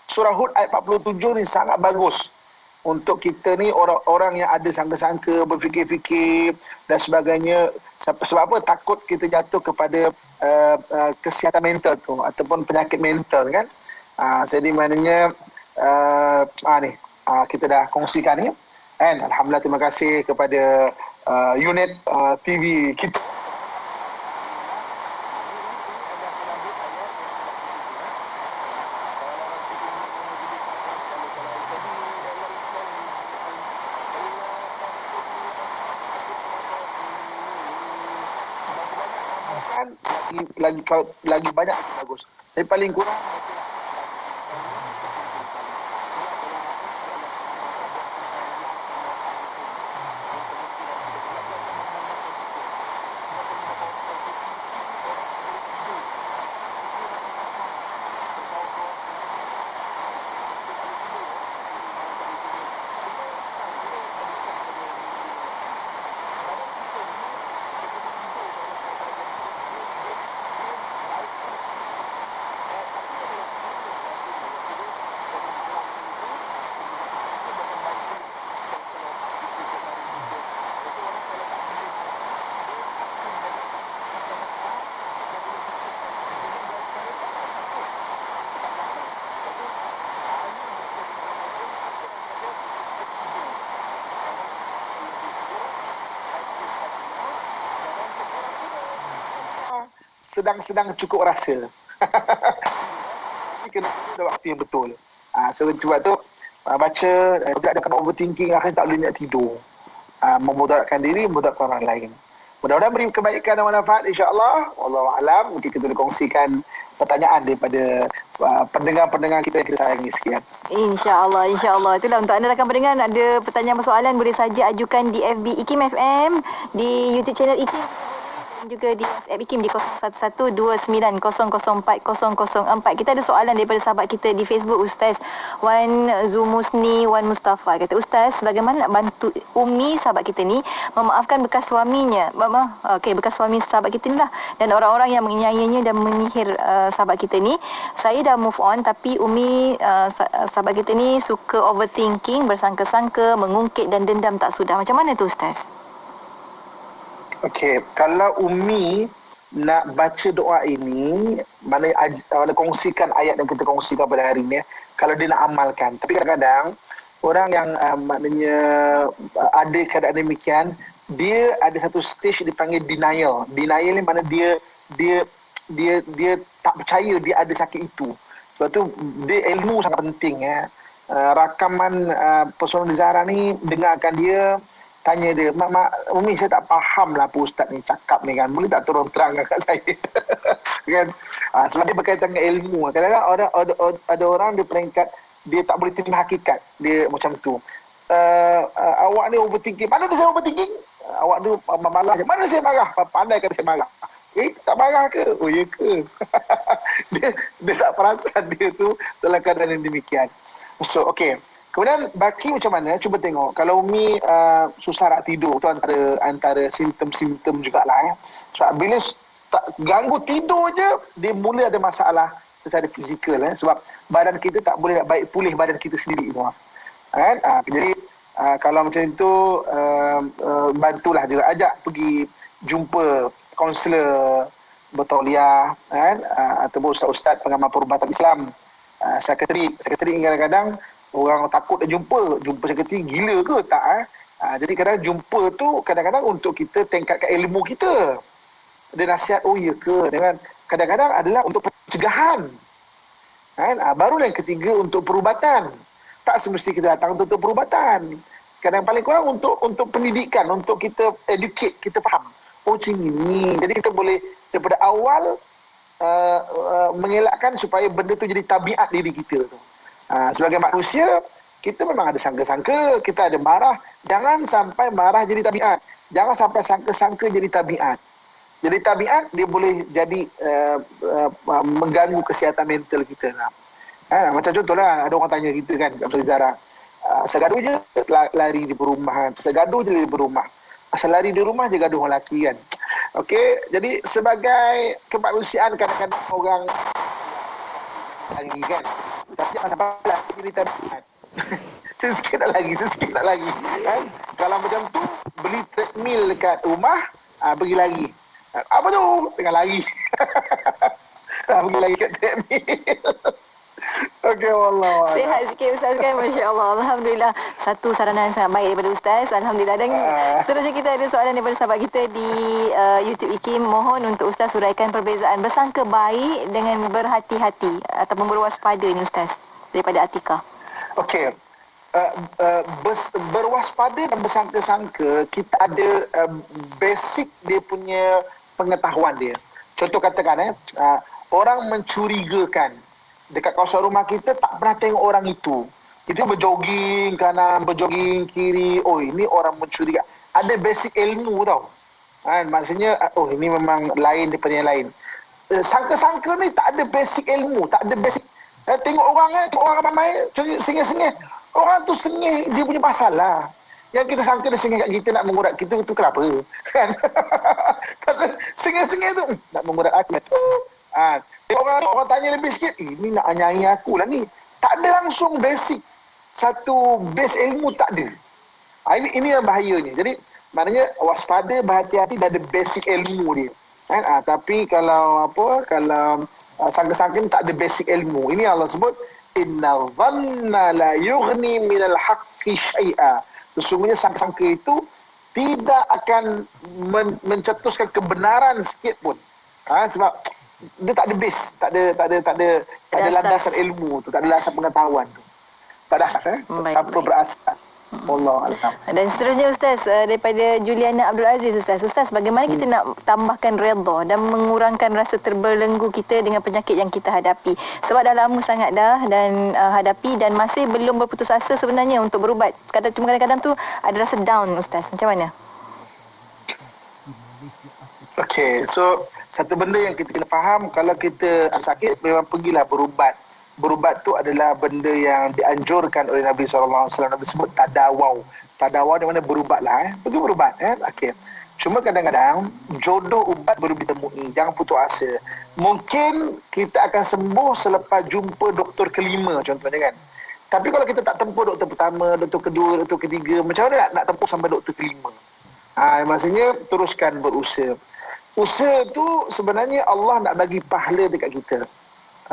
surah Hud ayat 47 ni sangat bagus untuk kita ni orang-orang yang ada sangka-sangka, berfikir-fikir dan sebagainya. Sebab apa? Takut kita jatuh kepada kesihatan mental tu ataupun penyakit mental kan. Jadi maknanya kita dah kongsikan ni. And alhamdulillah, terima kasih kepada unit TV kita. Lagi banyak bagus. Tapi paling kurang sedang cukup rasa. Ini kena ada waktu yang betul. Sebab tu baca, tidak ada kena overthinking, akhirnya tak boleh nak tidur. Memudaratkan diri, memudaratkan orang lain. Mudah-mudahan beri kebaikan dan manfaat, insya-Allah. Wallahualam. Mungkin kita boleh kongsikan pertanyaan daripada pendengar-pendengar kita yang kita sayangi sekian. InsyaAllah. Itulah untuk anda rakan pendengar, ada pertanyaan soalan boleh saja ajukan di FB IKIM FM, di YouTube channel IKIM, juga di WhatsApp IKIM di 011290040004. Kita ada soalan daripada sahabat kita di Facebook, Ustaz Wan Zumusni Wan Mustafa. Kata, Ustaz, bagaimana nak bantu Umi sahabat kita ni memaafkan bekas suaminya? Bekas suami sahabat kita ni lah, dan orang-orang yang menyayanginya dan menyihir sahabat kita ni. Saya dah move on, tapi Umi sahabat kita ni suka overthinking, bersangka-sangka, mengungkit dan dendam tak sudah. Macam mana tu, Ustaz? Okey, kalau Umi nak baca doa ini, mana kongsikan ayat yang kita kongsikan pada hari ini, kalau dia nak amalkan. Tapi kadang-kadang Orang yang maknanya ada keadaan demikian, dia ada satu stage dipanggil denial. Denial ni mana dia tak percaya dia ada sakit itu. Sebab tu dia ilmu sangat penting ya. Rakaman Pesona Zahra ni, dengarkan dia, tanya dia, Mak Umi, saya tak faham lah apa ustaz ni cakap ni kan, boleh tak tolong terangkan kat saya? Kan? Sebab dia berkaitan dengan ilmu. Kadang-kadang ada orang di peringkat dia tak boleh terima hakikat, dia macam tu. Awak ni overthinking. Mana ada saya overthinking? Awak tu marah je. Mana saya marah? Pandai kata saya marah. Tak marah ke? Oh ya ke? dia tak perasan dia tu dalam keadaan yang demikian. So, okay. Kemudian Baki macam mana? Cuba tengok. Kalau Umi susah nak tidur, tu antara simptom-simptom jugalah. Sebab bila ganggu tidur je, dia mula ada masalah secara fizikal. Sebab badan kita tak boleh nak baik pulih badan kita sendiri. Kan? Jadi, kalau macam itu, bantulah juga. Ajak pergi jumpa kaunselor bertauliah, kan? Ataupun ustaz-ustaz pengamal perubatan Islam. Sekretari kadang-kadang orang takut dia jumpa sekretari, gila ke tak? Jadi kadang jumpa tu kadang-kadang untuk kita tingkatkan ilmu kita. Dia nasihat, oh ya ke? Dan kadang-kadang adalah untuk pencegahan. Kan? Barulah yang ketiga untuk perubatan. Tak semesti kita datang untuk perubatan. Kadang paling kurang untuk pendidikan, untuk kita educate, kita faham. Oh macam ni. Jadi kita boleh daripada awal mengelakkan supaya benda tu jadi tabiat diri kita tu. Sebagai manusia, kita memang ada sangka-sangka, kita ada marah. Jangan sampai marah jadi tabiat. Jangan sampai sangka-sangka jadi tabiat. Jadi tabiat, dia boleh jadi mengganggu kesihatan mental kita. Macam contohlah, ada orang tanya kita kan, kat Pesona Zahra, segaduh je lari di perumahan, segaduh je di rumah. Asal lari di rumah je gaduh orang lelaki kan. Okey, jadi sebagai kemanusiaan kadang-kadang orang lagi kan. Tapi jangan sampai lagi jadi tabiat. Sikit nak lagi. Kan? Kalau macam tu, beli treadmill dekat rumah, pergi lari. Apa tu? Tengah lari. Pergi lari kat treadmill. Okey, wallah. Sihat sikit Ustaz kan, Masya Allah. Alhamdulillah. Satu saranan sangat baik daripada Ustaz. Alhamdulillah. Dan seterusnya kita ada soalan daripada sahabat kita di YouTube IKIM. Mohon untuk Ustaz uraikan perbezaan bersangka baik dengan berhati-hati ataupun berwaspada ni Ustaz. Daripada Atika. Okey. Berwaspada dan bersangka-sangka, kita ada basic dia punya pengetahuan dia. Contoh katakan orang mencurigakan dekat kawasan rumah kita, tak pernah tengok orang itu. Itu berjoging kanan, berjoging kiri. Oh, ini orang mencurigakan. Ada basic ilmu tau. Maksudnya, oh ini memang lain daripada yang lain. Sangka-sangka ni tak ada basic ilmu, tak ada basic. Tengok orang ramai sengih-sengih. Orang tu sengih, dia punya masalah. Yang kita sangka dia sengih kat kita nak mengurat kita, tu kenapa? Kan? Sengih-sengih tu nak mengurat aku. Orang tanya lebih sikit, ini nak anyai aku lah ni. Tak ada langsung basic. Satu base ilmu tak ada. Ini yang bahayanya. Jadi, maknanya waspada, berhati-hati dan ada basic ilmu dia. Tapi kalau sangka-sangka tak ada basic ilmu. Ini Allah sebut, Inna dhanna la yughni minal haqqi syai'a. Sesungguhnya sangka-sangka itu tidak akan mencetuskan kebenaran sikit pun. Sebab dia tak ada base, tak ada landasan ilmu tu, tak ada landasan pengetahuan tu. Tak ada asas tanpa berasas. Wallahu-a'lam. Dan seterusnya Ustaz, daripada Juliana Abdul Aziz Ustaz, bagaimana kita nak tambahkan redha dan mengurangkan rasa terbelenggu kita dengan penyakit yang kita hadapi? Sebab dah lama sangat dah dan hadapi dan masih belum berputus asa sebenarnya untuk berubat. Cuma kadang-kadang tu ada rasa down Ustaz. Macam mana? Okey, so satu benda yang kita kena faham, kalau kita sakit memang pergilah berubat. Berubat tu adalah benda yang dianjurkan oleh Nabi SAW. Nabi sebut tadawau. Tadawau di mana berubatlah. Pergi berubat. Okey. Cuma kadang-kadang jodoh ubat baru ditemui. Jangan putus asa. Mungkin kita akan sembuh selepas jumpa doktor kelima contohnya kan. Tapi kalau kita tak tempuh doktor pertama, doktor kedua, doktor ketiga, macam mana nak tempuh sampai doktor kelima? Maksudnya teruskan berusaha. Usaha tu sebenarnya Allah nak bagi pahala dekat kita.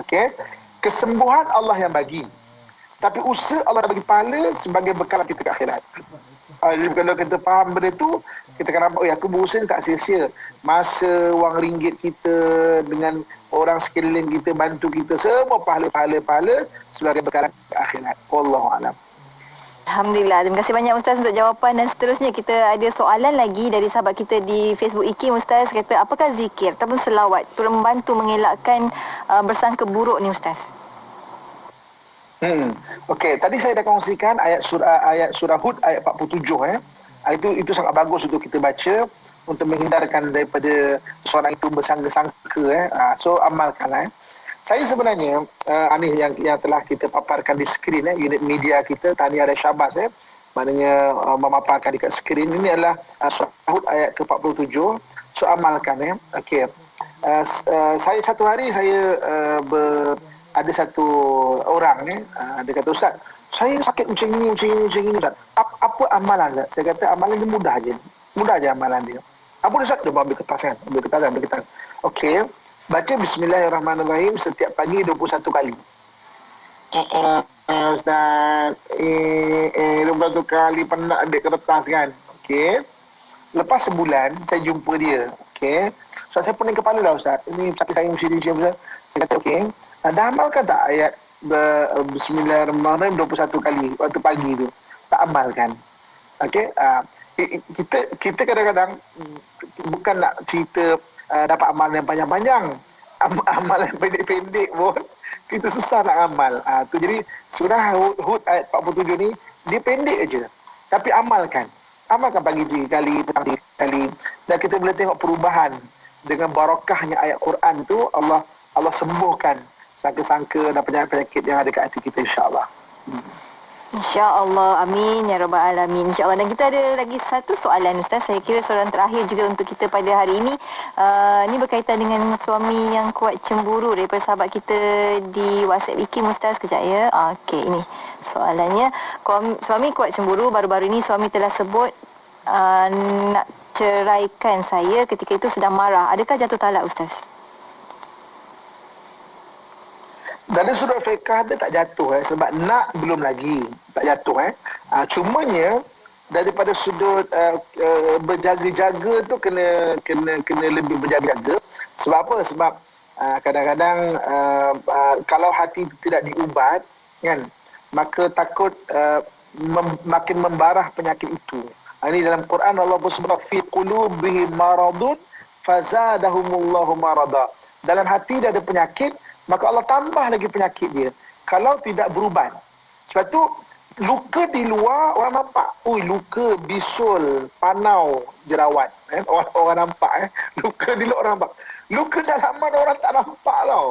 Okey. Kesembuhan Allah yang bagi. Tapi usaha Allah bagi pahala sebagai bekal kita ke akhirat. Jadi kalau kita faham benda tu, kita akan nampak, aku berusaha tak sia-sia. Masa, wang ringgit kita dengan orang sekeliling kita, bantu kita, semua pahala sebagai bekal ke akhirat. Wallahualam. Alhamdulillah. Terima kasih banyak Ustaz untuk jawapan, dan seterusnya kita ada soalan lagi dari sahabat kita di Facebook IKIM. Ustaz kata, apakah zikir ataupun selawat turut membantu mengelakkan bersangka buruk ni Ustaz? Okey, tadi saya dah kongsikan ayat surah Hud ayat 47 Itu sangat bagus untuk kita baca untuk menghindarkan daripada seorang itu bersangka-sangka So amalkan Saya sebenarnya ini yang telah kita paparkan di skrin unit media kita, Tahniah dan Syabas maknanya memaparkan dekat skrin. Ini adalah surah Hud ayat ke-47. So amalkan Okey. Saya satu hari saya ada satu orang dia kata, Ustaz, saya sakit macam ini Ustaz. Apa amalan Ustaz? Saya kata amalan dia mudah je amalan dia. Apa dia Ustaz? Dia ambil kertas ambil kertas. Okey. Baca Bismillahirrahmanirrahim setiap pagi 21 kali. Ustaz, 21 kali penat ambil kertas kan. Okey. Lepas sebulan saya jumpa dia. Okey. So saya pening kepala dah Ustaz. Ini sakit saya mesti Ustaz. Saya kata okey. Dah amalkan tak ayat Bismillahirrahmanirrahim 21 kali waktu pagi tu? Tak amalkan. Okey. Kita kadang-kadang bukan nak cerita dapat amalan yang panjang-panjang, amalan yang pendek-pendek pun kita susah nak amal. Jadi surah Hud ayat 47 ni dia pendek aja, tapi amalkan pagi 3 kali, petang 3 kali, dan kita boleh tengok perubahan dengan barakahnya ayat Quran tu. Allah sembuhkan sangka-sangka dan penyakit-penyakit yang ada kat hati kita, insya-Allah. InsyaAllah. Amin ya rabbal alamin. InsyaAllah. Dan kita ada lagi satu soalan Ustaz. Saya kira soalan terakhir juga untuk kita pada hari ini. Ini berkaitan dengan suami yang kuat cemburu daripada sahabat kita di WhatsApp IKIM Ustaz. Kejap ya. Okey, ini soalannya. Suami kuat cemburu. Baru-baru ini suami telah sebut nak ceraikan saya. Ketika itu sedang marah. Adakah jatuh talak Ustaz? Dari sudut fiqah dia tak jatuh sebab nak belum lagi tak jatuh cumanya daripada sudut berjaga-jaga tu kena lebih berjaga-jaga. Sebab apa? Sebab kadang-kadang kalau hati tidak diubat kan, maka takut makin membarah penyakit itu. Ini dalam Quran Allah bersabda fi qulubihim maradun fazadahumullahu marada. Dalam hati dia ada penyakit, maka Allah tambah lagi penyakit dia kalau tidak berubat. Sebab tu luka di luar orang nampak, luka bisul, panau, jerawat, orang nampak luka di luar orang nampak. Luka dalaman orang tak nampak tau.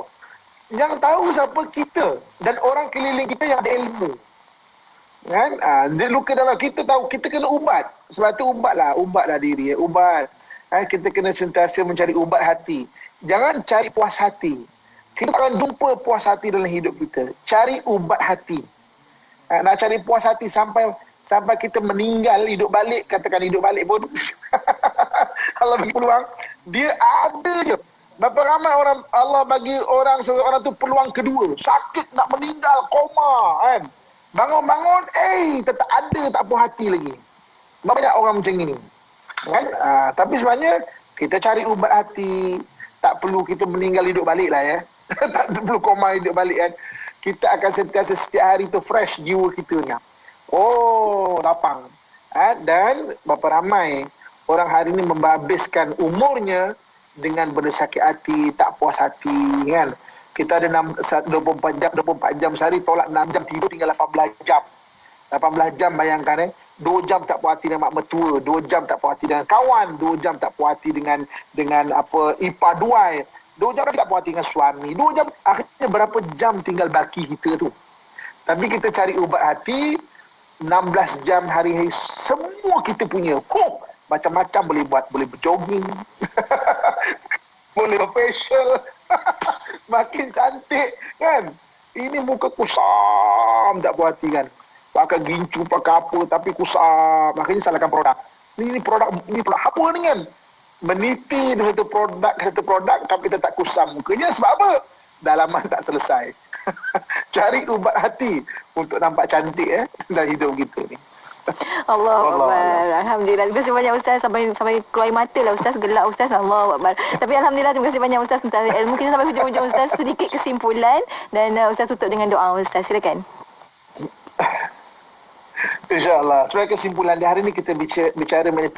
Yang tahu siapa kita dan orang keliling kita yang ada ilmu. Kan? Dia luka dalam kita tahu, kita kena ubat. Sebab tu ubatlah diri, ubat. Kita kena sentiasa mencari ubat hati. Jangan cari puas hati. Kita akan jumpa puas hati dalam hidup kita. Cari ubat hati. Nak cari puas hati sampai kita meninggal, hidup balik, katakan hidup balik pun Allah bagi peluang, dia ada je. Berapa ramai orang Allah bagi seorang tu peluang kedua, sakit nak meninggal, koma kan. Bangun-bangun, tetap ada, tak puas hati lagi. Banyak orang macam ini. Kan? Tapi sebenarnya kita cari ubat hati. Tak perlu kita meninggal hidup balik lah tak perlu koma hidup balik kan. Kita akan sentiasa setiap hari tu fresh jiwa kita ni. Lapang. Dan berapa ramai orang hari ni membabiskan umurnya dengan bersakit hati, tak puas hati kan. Kita ada 24 jam sehari, tolak 6 jam tidur, tinggal 18 jam. 18 jam bayangkan 2 jam tak puas hati dengan mak mertua, 2 jam tak puas hati dengan kawan, 2 jam tak puas hati dengan ipar duai, 2 jam tak puas hati dengan suami, 2 jam, akhirnya berapa jam tinggal baki kita tu. Tapi kita cari ubat hati, 16 jam hari-hari semua kita punya. Macam-macam boleh buat, boleh berjogging, boleh facial, makin cantik kan. Ini muka kusam tak puas hati kan. Pakai gincu, pakai apa, tapi kusam. Makanya salahkan produk. Ini produk apa ni kan? Meniti satu produk, tapi tetap kusam mukanya. Sebab apa? dalaman tak selesai. Cari ubat hati untuk nampak cantik dalam hidup kita ni. Allah Akbar. Alhamdulillah. Terima kasih banyak Ustaz. Sampai keluar air mata lah Ustaz. Gelak Ustaz. Allah Akbar. Tapi Alhamdulillah, terima kasih banyak Ustaz tentang ilmu kita sampai hujung-hujung Ustaz. Sedikit kesimpulan dan Ustaz tutup dengan doa Ustaz. Silakan. InsyaAllah. Sebagai kesimpulan di hari ini kita bicara mengenai